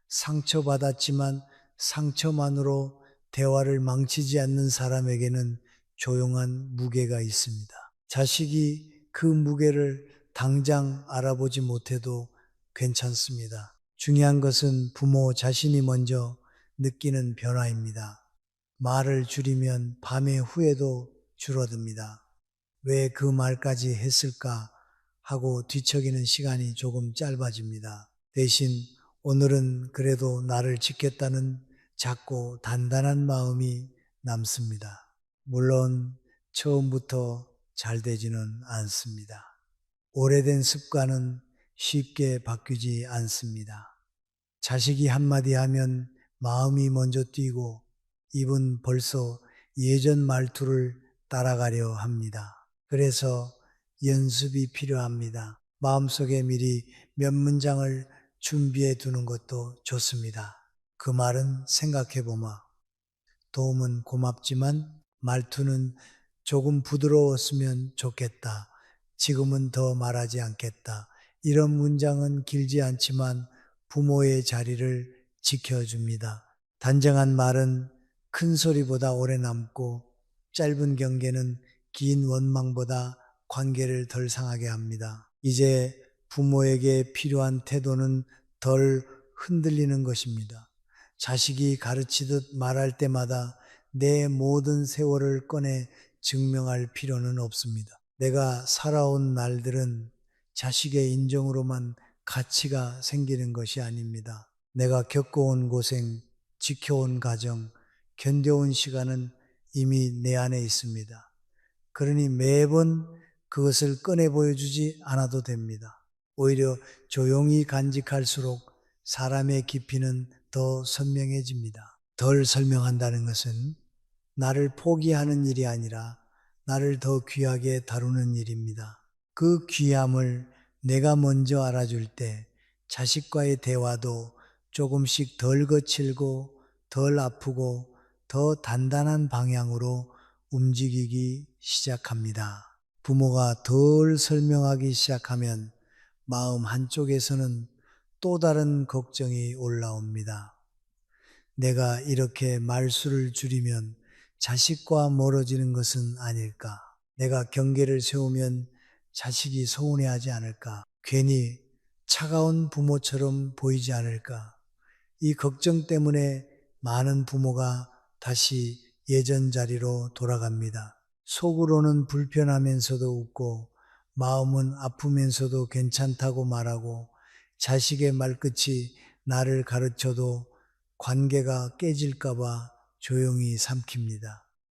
상처받았지만 상처만으로 대화를 망치지 않는 사람에게는 조용한 무게가 있습니다. 자식이 그 무게를 당장 알아보지 못해도 괜찮습니다. 중요한 것은 부모 자신이 먼저 느끼는 변화입니다. 말을 줄이면 밤의 후회도 줄어듭니다. 왜 그 말까지 했을까 하고 뒤척이는 시간이 조금 짧아집니다. 대신 오늘은 그래도 나를 지켰다는 작고 단단한 마음이 남습니다. 물론 처음부터 잘 되지는 않습니다. 오래된 습관은 쉽게 바뀌지 않습니다. 자식이 한마디 하면 마음이 먼저 뛰고 입은 벌써 예전 말투를 따라가려 합니다. 그래서 연습이 필요합니다. 마음속에 미리 몇 문장을 준비해 두는 것도 좋습니다. 그 말은 생각해 보마. 도움은 고맙지만 말투는 조금 부드러웠으면 좋겠다. 지금은 더 말하지 않겠다. 이런 문장은 길지 않지만 부모의 자리를 지켜줍니다. 단정한 말은 큰 소리보다 오래 남고 짧은 경계는 긴 원망보다 관계를 덜 상하게 합니다. 이제 부모에게 필요한 태도는 덜 흔들리는 것입니다. 자식이 가르치듯 말할 때마다 내 모든 세월을 꺼내 증명할 필요는 없습니다. 내가 살아온 날들은 자식의 인정으로만 가치가 생기는 것이 아닙니다. 내가 겪어온 고생, 지켜온 가정, 견뎌온 시간은 이미 내 안에 있습니다. 그러니 매번 그것을 꺼내 보여주지 않아도 됩니다. 오히려 조용히 간직할수록 사람의 깊이는 더 선명해집니다. 덜 설명한다는 것은 나를 포기하는 일이 아니라 나를 더 귀하게 다루는 일입니다. 그 귀함을 내가 먼저 알아줄 때 자식과의 대화도 조금씩 덜 거칠고 덜 아프고 더 단단한 방향으로 움직이기 시작합니다. 부모가 덜 설명하기 시작하면 마음 한쪽에서는 또 다른 걱정이 올라옵니다. 내가 이렇게 말수를 줄이면 자식과 멀어지는 것은 아닐까? 내가 경계를 세우면 자식이 서운해하지 않을까? 괜히 차가운 부모처럼 보이지 않을까? 이 걱정 때문에 많은 부모가 다시 예전 자리로 돌아갑니다. 속으로는 불편하면서도 웃고 마음은 아프면서도 괜찮다고 말하고 자식의 말끝이 나를 가르쳐도 관계가 깨질까봐 조용히 삼킵니다.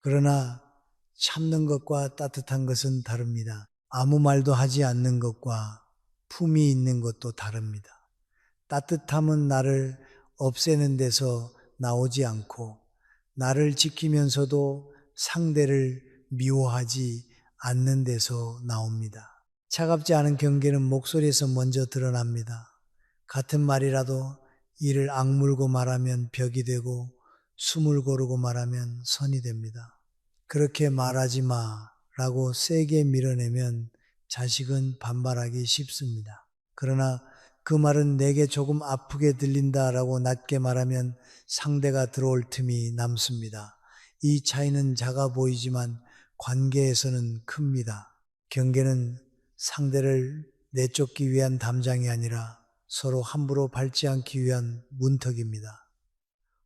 그러나 참는 것과 따뜻한 것은 다릅니다. 아무 말도 하지 않는 것과 품이 있는 것도 다릅니다. 따뜻함은 나를 없애는 데서 나오지 않고 나를 지키면서도 상대를 미워하지 않는 데서 나옵니다. 차갑지 않은 경계는 목소리에서 먼저 드러납니다. 같은 말이라도 이를 악물고 말하면 벽이 되고 숨을 고르고 말하면 선이 됩니다. 그렇게 말하지 마라고 세게 밀어내면 자식은 반발하기 쉽습니다. 그러나 그 말은 내게 조금 아프게 들린다라고 낮게 말하면 상대가 들어올 틈이 남습니다. 이 차이는 작아 보이지만 관계에서는 큽니다. 경계는 상대를 내쫓기 위한 담장이 아니라 서로 함부로 밟지 않기 위한 문턱입니다.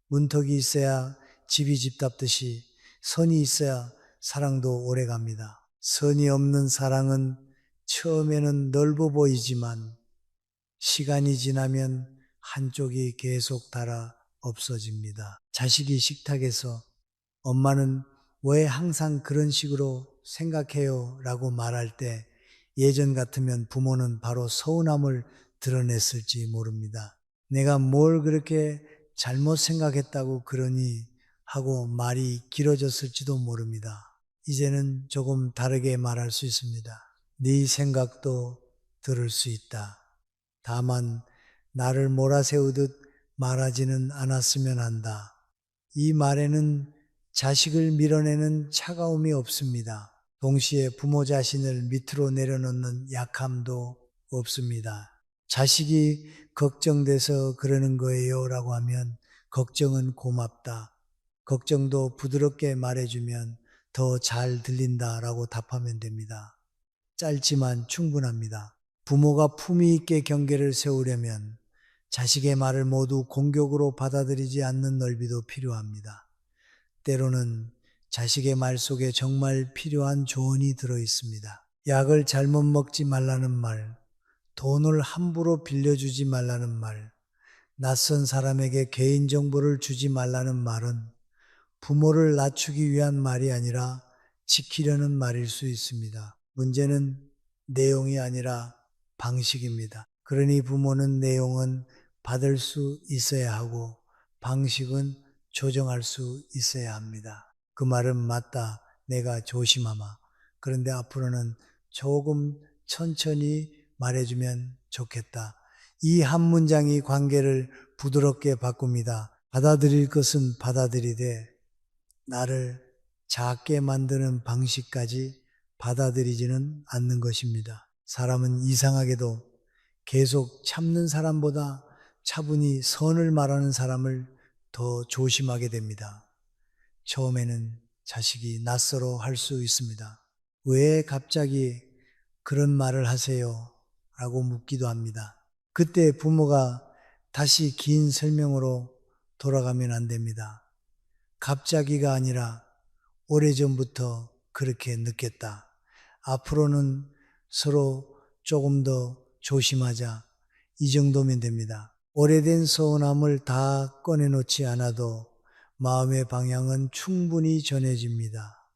문턱이 있어야 집이 집답듯이 선이 있어야 사랑도 오래갑니다. 선이 없는 사랑은 처음에는 넓어 보이지만 시간이 지나면 한쪽이 계속 닳아 없어집니다. 자식이 식탁에서 엄마는 왜 항상 그런 식으로 생각해요? 라고 말할 때 예전 같으면 부모는 바로 서운함을 드러냈을지 모릅니다. 내가 뭘 그렇게 잘못 생각했다고 그러니 하고 말이 길어졌을지도 모릅니다. 이제는 조금 다르게 말할 수 있습니다. 네 생각도 들을 수 있다. 다만 나를 몰아세우듯 말하지는 않았으면 한다. 이 말에는 자식을 밀어내는 차가움이 없습니다. 동시에 부모 자신을 밑으로 내려놓는 약함도 없습니다. 자식이 걱정돼서 그러는 거예요 라고 하면 걱정은 고맙다. 걱정도 부드럽게 말해주면 더 잘 들린다 라고 답하면 됩니다. 짧지만 충분합니다. 부모가 품위 있게 경계를 세우려면 자식의 말을 모두 공격으로 받아들이지 않는 넓이도 필요합니다. 때로는 자식의 말 속에 정말 필요한 조언이 들어 있습니다. 약을 잘못 먹지 말라는 말, 돈을 함부로 빌려주지 말라는 말, 낯선 사람에게 개인정보를 주지 말라는 말은 부모를 낮추기 위한 말이 아니라 지키려는 말일 수 있습니다. 문제는 내용이 아니라 방식입니다. 그러니 부모는 내용은 받을 수 있어야 하고 방식은 조정할 수 있어야 합니다. 그 말은 맞다. 내가 조심하마. 그런데 앞으로는 조금 천천히 말해주면 좋겠다. 이 한 문장이 관계를 부드럽게 바꿉니다. 받아들일 것은 받아들이되 나를 작게 만드는 방식까지 받아들이지는 않는 것입니다. 사람은 이상하게도 계속 참는 사람보다 차분히 선을 말하는 사람을 더 조심하게 됩니다. 처음에는 자식이 낯설어 할 수 있습니다. 왜 갑자기 그런 말을 하세요? 라고 묻기도 합니다. 그때 부모가 다시 긴 설명으로 돌아가면 안 됩니다. 갑자기가 아니라 오래전부터 그렇게 느꼈다. 앞으로는 서로 조금 더 조심하자. 이 정도면 됩니다. 오래된 서운함을 다 꺼내놓지 않아도 마음의 방향은 충분히 전해집니다.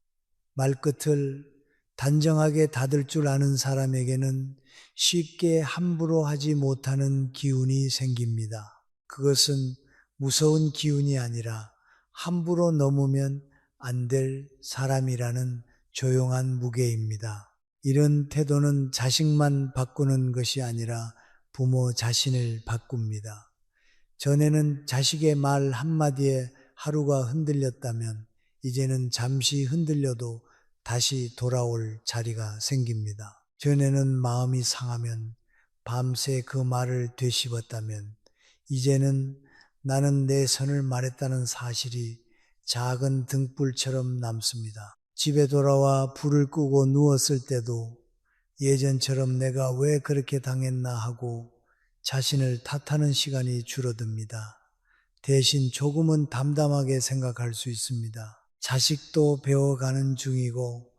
말끝을 단정하게 닫을 줄 아는 사람에게는 쉽게 함부로 하지 못하는 기운이 생깁니다. 그것은 무서운 기운이 아니라 함부로 넘으면 안 될 사람이라는 조용한 무게입니다. 이런 태도는 자식만 바꾸는 것이 아니라 부모 자신을 바꿉니다. 전에는 자식의 말 한마디에 하루가 흔들렸다면 이제는 잠시 흔들려도 다시 돌아올 자리가 생깁니다. 전에는 마음이 상하면 밤새 그 말을 되씹었다면 이제는 나는 내 선을 말했다는 사실이 작은 등불처럼 남습니다. 집에 돌아와 불을 끄고 누웠을 때도 예전처럼 내가 왜 그렇게 당했나 하고 자신을 탓하는 시간이 줄어듭니다. 대신 조금은 담담하게 생각할 수 있습니다. 자식도 배워가는 중이고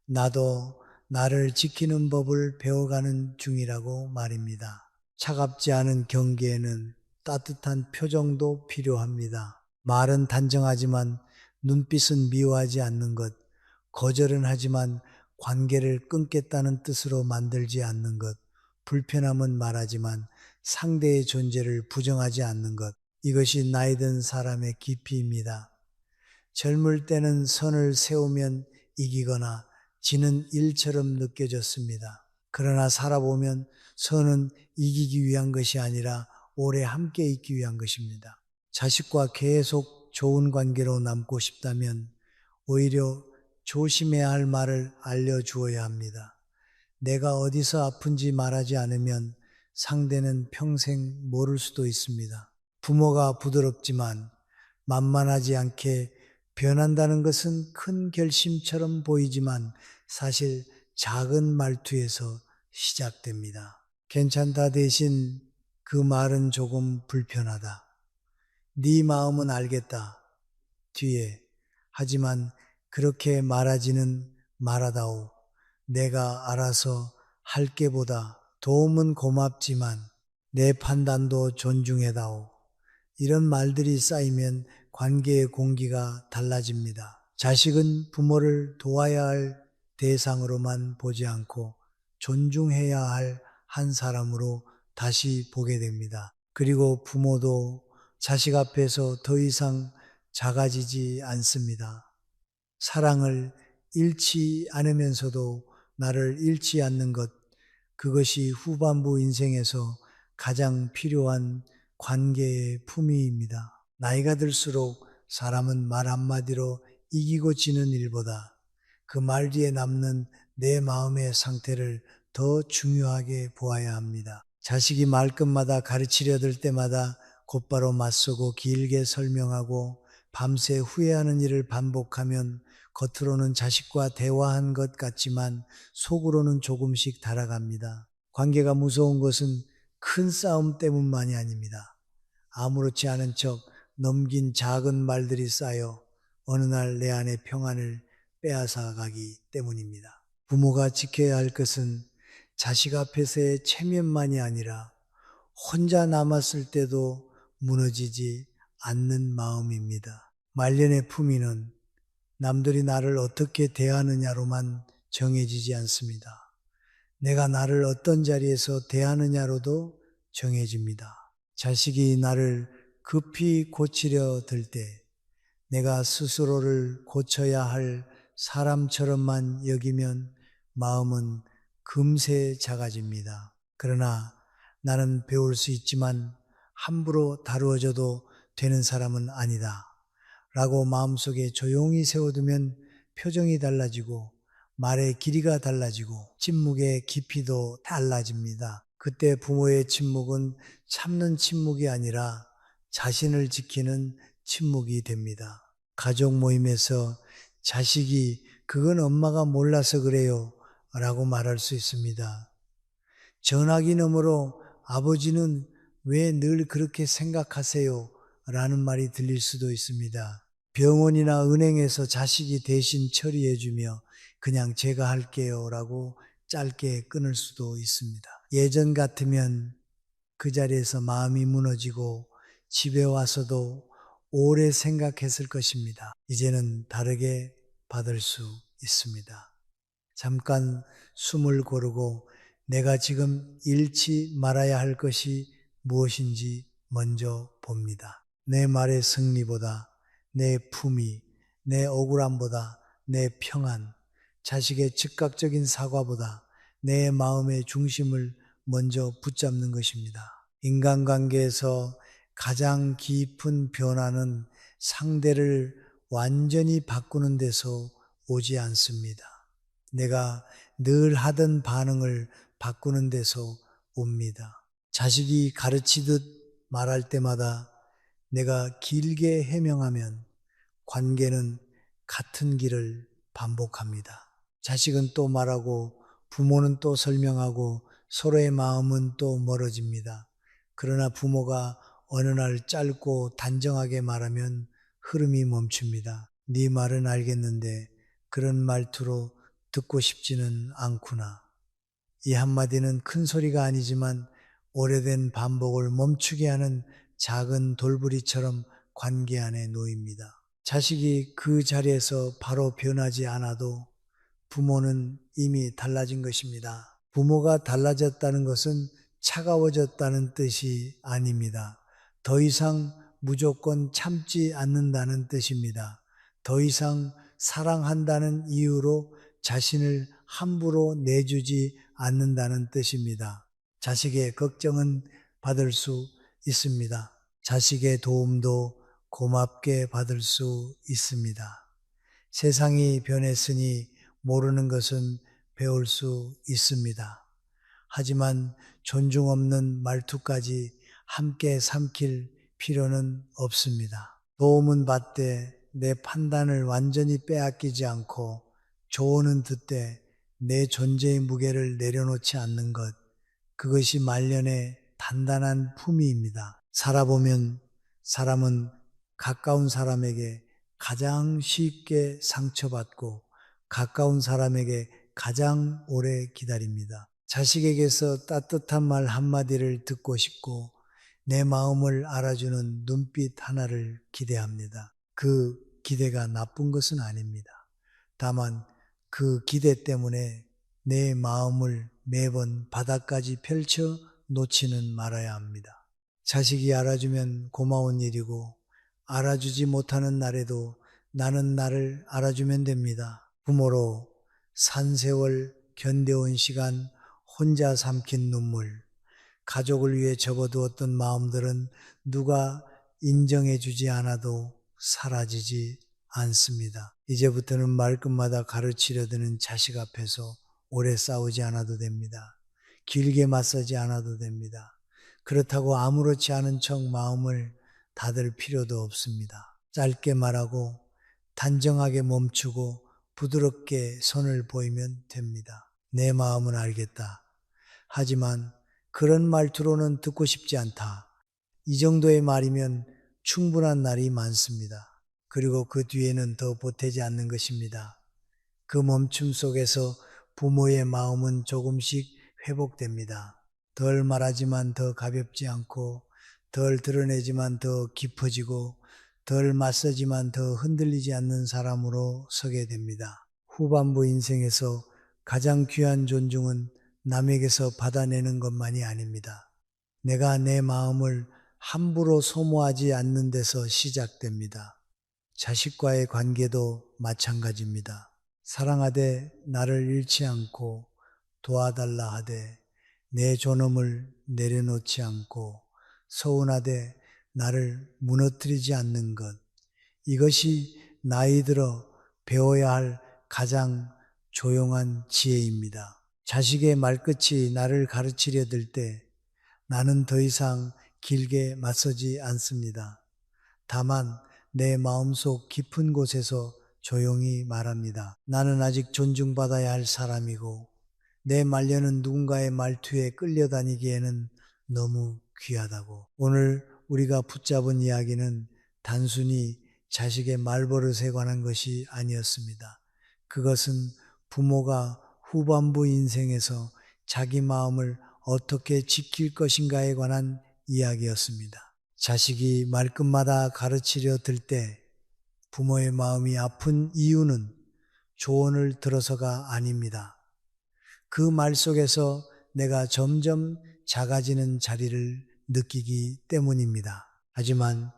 나도 나를 지키는 법을 배워가는 중이라고 말입니다. 차갑지 않은 경계에는 따뜻한 표정도 필요합니다. 말은 단정하지만 눈빛은 미워하지 않는 것, 거절은 하지만 관계를 끊겠다는 뜻으로 만들지 않는 것, 불편함은 말하지만 상대의 존재를 부정하지 않는 것, 이것이 나이 든 사람의 깊이입니다. 젊을 때는 선을 세우면 이기거나 지는 일처럼 느껴졌습니다. 그러나 살아보면 선은 이기기 위한 것이 아니라 오래 함께 있기 위한 것입니다. 자식과 계속 좋은 관계로 남고 싶다면 오히려 조심해야 할 말을 알려주어야 합니다. 내가 어디서 아픈지 말하지 않으면 상대는 평생 모를 수도 있습니다. 부모가 부드럽지만 만만하지 않게 변한다는 것은 큰 결심처럼 보이지만 사실 작은 말투에서 시작됩니다. 괜찮다 대신 그 말은 조금 불편하다. 네 마음은 알겠다. 뒤에 하지만 그렇게 말하지는 말하다오. 내가 알아서 할게보다 도움은 고맙지만 내 판단도 존중해다오. 이런 말들이 쌓이면 관계의 공기가 달라집니다. 자식은 부모를 도와야 할 대상으로만 보지 않고 존중해야 할 한 사람으로 다시 보게 됩니다. 그리고 부모도 자식 앞에서 더 이상 작아지지 않습니다. 사랑을 잃지 않으면서도 나를 잃지 않는 것, 그것이 후반부 인생에서 가장 필요한 관계의 품위입니다. 나이가 들수록 사람은 말 한마디로 이기고 지는 일보다 그 말 뒤에 남는 내 마음의 상태를 더 중요하게 보아야 합니다. 자식이 말끝마다 가르치려 들 때마다 곧바로 맞서고 길게 설명하고 밤새 후회하는 일을 반복하면 겉으로는 자식과 대화한 것 같지만 속으로는 조금씩 달아갑니다. 관계가 무서운 것은 큰 싸움 때문만이 아닙니다. 아무렇지 않은 척 넘긴 작은 말들이 쌓여 어느 날 내 안의 평안을 빼앗아 가기 때문입니다. 부모가 지켜야 할 것은 자식 앞에서의 체면만이 아니라 혼자 남았을 때도 무너지지 않는 마음입니다. 말년의 품위는 남들이 나를 어떻게 대하느냐로만 정해지지 않습니다. 내가 나를 어떤 자리에서 대하느냐로도 정해집니다. 자식이 나를 급히 고치려 들 때 내가 스스로를 고쳐야 할 사람처럼만 여기면 마음은 금세 작아집니다. 그러나 나는 배울 수 있지만 함부로 다루어져도 되는 사람은 아니다. 라고 마음속에 조용히 세워두면 표정이 달라지고 말의 길이가 달라지고 침묵의 깊이도 달라집니다. 그때 부모의 침묵은 참는 침묵이 아니라 자신을 지키는 침묵이 됩니다. 가족 모임에서 자식이 그건 엄마가 몰라서 그래요 라고 말할 수 있습니다. 전화기 너머로 아버지는 왜 늘 그렇게 생각하세요? 라는 말이 들릴 수도 있습니다. 병원이나 은행에서 자식이 대신 처리해주며 그냥 제가 할게요 라고 짧게 끊을 수도 있습니다. 예전 같으면 그 자리에서 마음이 무너지고 집에 와서도 오래 생각했을 것입니다. 이제는 다르게 받을 수 있습니다. 잠깐 숨을 고르고 내가 지금 잃지 말아야 할 것이 무엇인지 먼저 봅니다. 내 말의 승리보다 내 품위, 내 억울함보다 내 평안, 자식의 즉각적인 사과보다 내 마음의 중심을 먼저 붙잡는 것입니다. 인간관계에서 가장 깊은 변화는 상대를 완전히 바꾸는 데서 오지 않습니다. 내가 늘 하던 반응을 바꾸는 데서 옵니다. 자식이 가르치듯 말할 때마다 내가 길게 해명하면 관계는 같은 길을 반복합니다. 자식은 또 말하고 부모는 또 설명하고 서로의 마음은 또 멀어집니다. 그러나 부모가 어느 날 짧고 단정하게 말하면 흐름이 멈춥니다. 네 말은 알겠는데 그런 말투로 듣고 싶지는 않구나. 이 한마디는 큰 소리가 아니지만 오래된 반복을 멈추게 하는 작은 돌부리처럼 관계 안에 놓입니다. 자식이 그 자리에서 바로 변하지 않아도 부모는 이미 달라진 것입니다. 부모가 달라졌다는 것은 차가워졌다는 뜻이 아닙니다. 더 이상 무조건 참지 않는다는 뜻입니다. 더 이상 사랑한다는 이유로 자신을 함부로 내주지 않는다는 뜻입니다. 자식의 걱정은 받을 수 있습니다. 자식의 도움도 고맙게 받을 수 있습니다. 세상이 변했으니 모르는 것은 배울 수 있습니다. 하지만 존중 없는 말투까지 함께 삼킬 필요는 없습니다. 도움은 받되 내 판단을 완전히 빼앗기지 않고 조언은 듣되 내 존재의 무게를 내려놓지 않는 것, 그것이 말년의 단단한 품위입니다. 살아보면 사람은 가까운 사람에게 가장 쉽게 상처받고 가까운 사람에게 가장 오래 기다립니다. 자식에게서 따뜻한 말 한마디를 듣고 싶고 내 마음을 알아주는 눈빛 하나를 기대합니다. 그 기대가 나쁜 것은 아닙니다. 다만 그 기대 때문에 내 마음을 매번 바닥까지 펼쳐 놓지는 말아야 합니다. 자식이 알아주면 고마운 일이고 알아주지 못하는 날에도 나는 나를 알아주면 됩니다. 부모로 산 세월 견뎌온 시간, 혼자 삼킨 눈물, 가족을 위해 접어두었던 마음들은 누가 인정해주지 않아도 사라지지 않습니다. 이제부터는 말끝마다 가르치려 드는 자식 앞에서 오래 싸우지 않아도 됩니다. 길게 맞서지 않아도 됩니다. 그렇다고 아무렇지 않은 척 마음을 닫을 필요도 없습니다. 짧게 말하고 단정하게 멈추고 부드럽게 선을 보이면 됩니다. 내 마음은 알겠다. 하지만 그런 말투로는 듣고 싶지 않다. 이 정도의 말이면 충분한 날이 많습니다. 그리고 그 뒤에는 더 보태지 않는 것입니다. 그 멈춤 속에서 부모의 마음은 조금씩 회복됩니다. 덜 말하지만 더 가볍지 않고 덜 드러내지만 더 깊어지고 덜 맞서지만 더 흔들리지 않는 사람으로 서게 됩니다. 후반부 인생에서 가장 귀한 존중은 남에게서 받아내는 것만이 아닙니다. 내가 내 마음을 함부로 소모하지 않는 데서 시작됩니다. 자식과의 관계도 마찬가지입니다. 사랑하되 나를 잃지 않고 도와달라 하되 내 존엄을 내려놓지 않고 서운하되 나를 무너뜨리지 않는 것, 이것이 나이 들어 배워야 할 가장 조용한 지혜입니다. 자식의 말끝이 나를 가르치려 들 때 나는 더 이상 길게 맞서지 않습니다. 다만 내 마음속 깊은 곳에서 조용히 말합니다. 나는 아직 존중받아야 할 사람이고 내 말년은 누군가의 말투에 끌려다니기에는 너무 귀하다고. 오늘 우리가 붙잡은 이야기는 단순히 자식의 말버릇에 관한 것이 아니었습니다. 그것은 부모가 후반부 인생에서 자기 마음을 어떻게 지킬 것인가에 관한 이야기였습니다. 자식이 말끝마다 가르치려 들 때 부모의 마음이 아픈 이유는 조언을 들어서가 아닙니다. 그 말 속에서 내가 점점 작아지는 자리를 느끼기 때문입니다. 하지만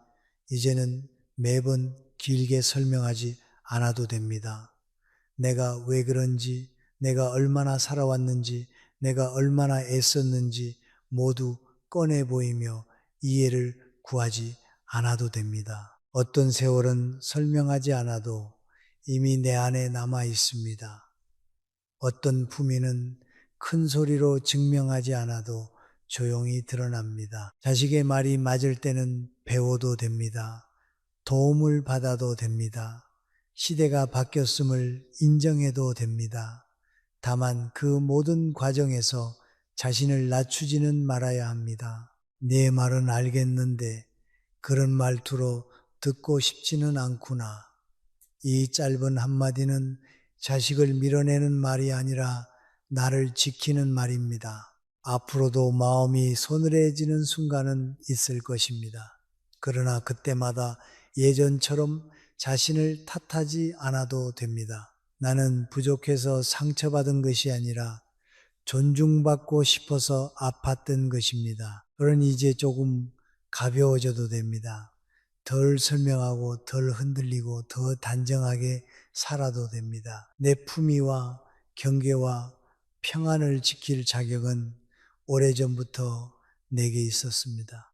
이제는 매번 길게 설명하지 않아도 됩니다. 내가 왜 그런지, 내가 얼마나 살아왔는지, 내가 얼마나 애썼는지 모두 꺼내 보이며 이해를 구하지 않아도 됩니다. 어떤 세월은 설명하지 않아도 이미 내 안에 남아 있습니다. 어떤 품위는 큰 소리로 증명하지 않아도 조용히 드러납니다. 자식의 말이 맞을 때는 배워도 됩니다. 도움을 받아도 됩니다. 시대가 바뀌었음을 인정해도 됩니다. 다만 그 모든 과정에서 자신을 낮추지는 말아야 합니다. 내 말은 알겠는데 그런 말투로 듣고 싶지는 않구나. 이 짧은 한마디는 자식을 밀어내는 말이 아니라 나를 지키는 말입니다. 앞으로도 마음이 서늘해지는 순간은 있을 것입니다. 그러나 그때마다 예전처럼 자신을 탓하지 않아도 됩니다. 나는 부족해서 상처받은 것이 아니라 존중받고 싶어서 아팠던 것입니다. 그러니 이제 조금 가벼워져도 됩니다. 덜 설명하고 덜 흔들리고 더 단정하게 살아도 됩니다. 내 품위와 경계와 평안을 지킬 자격은 오래전부터 내게 있었습니다.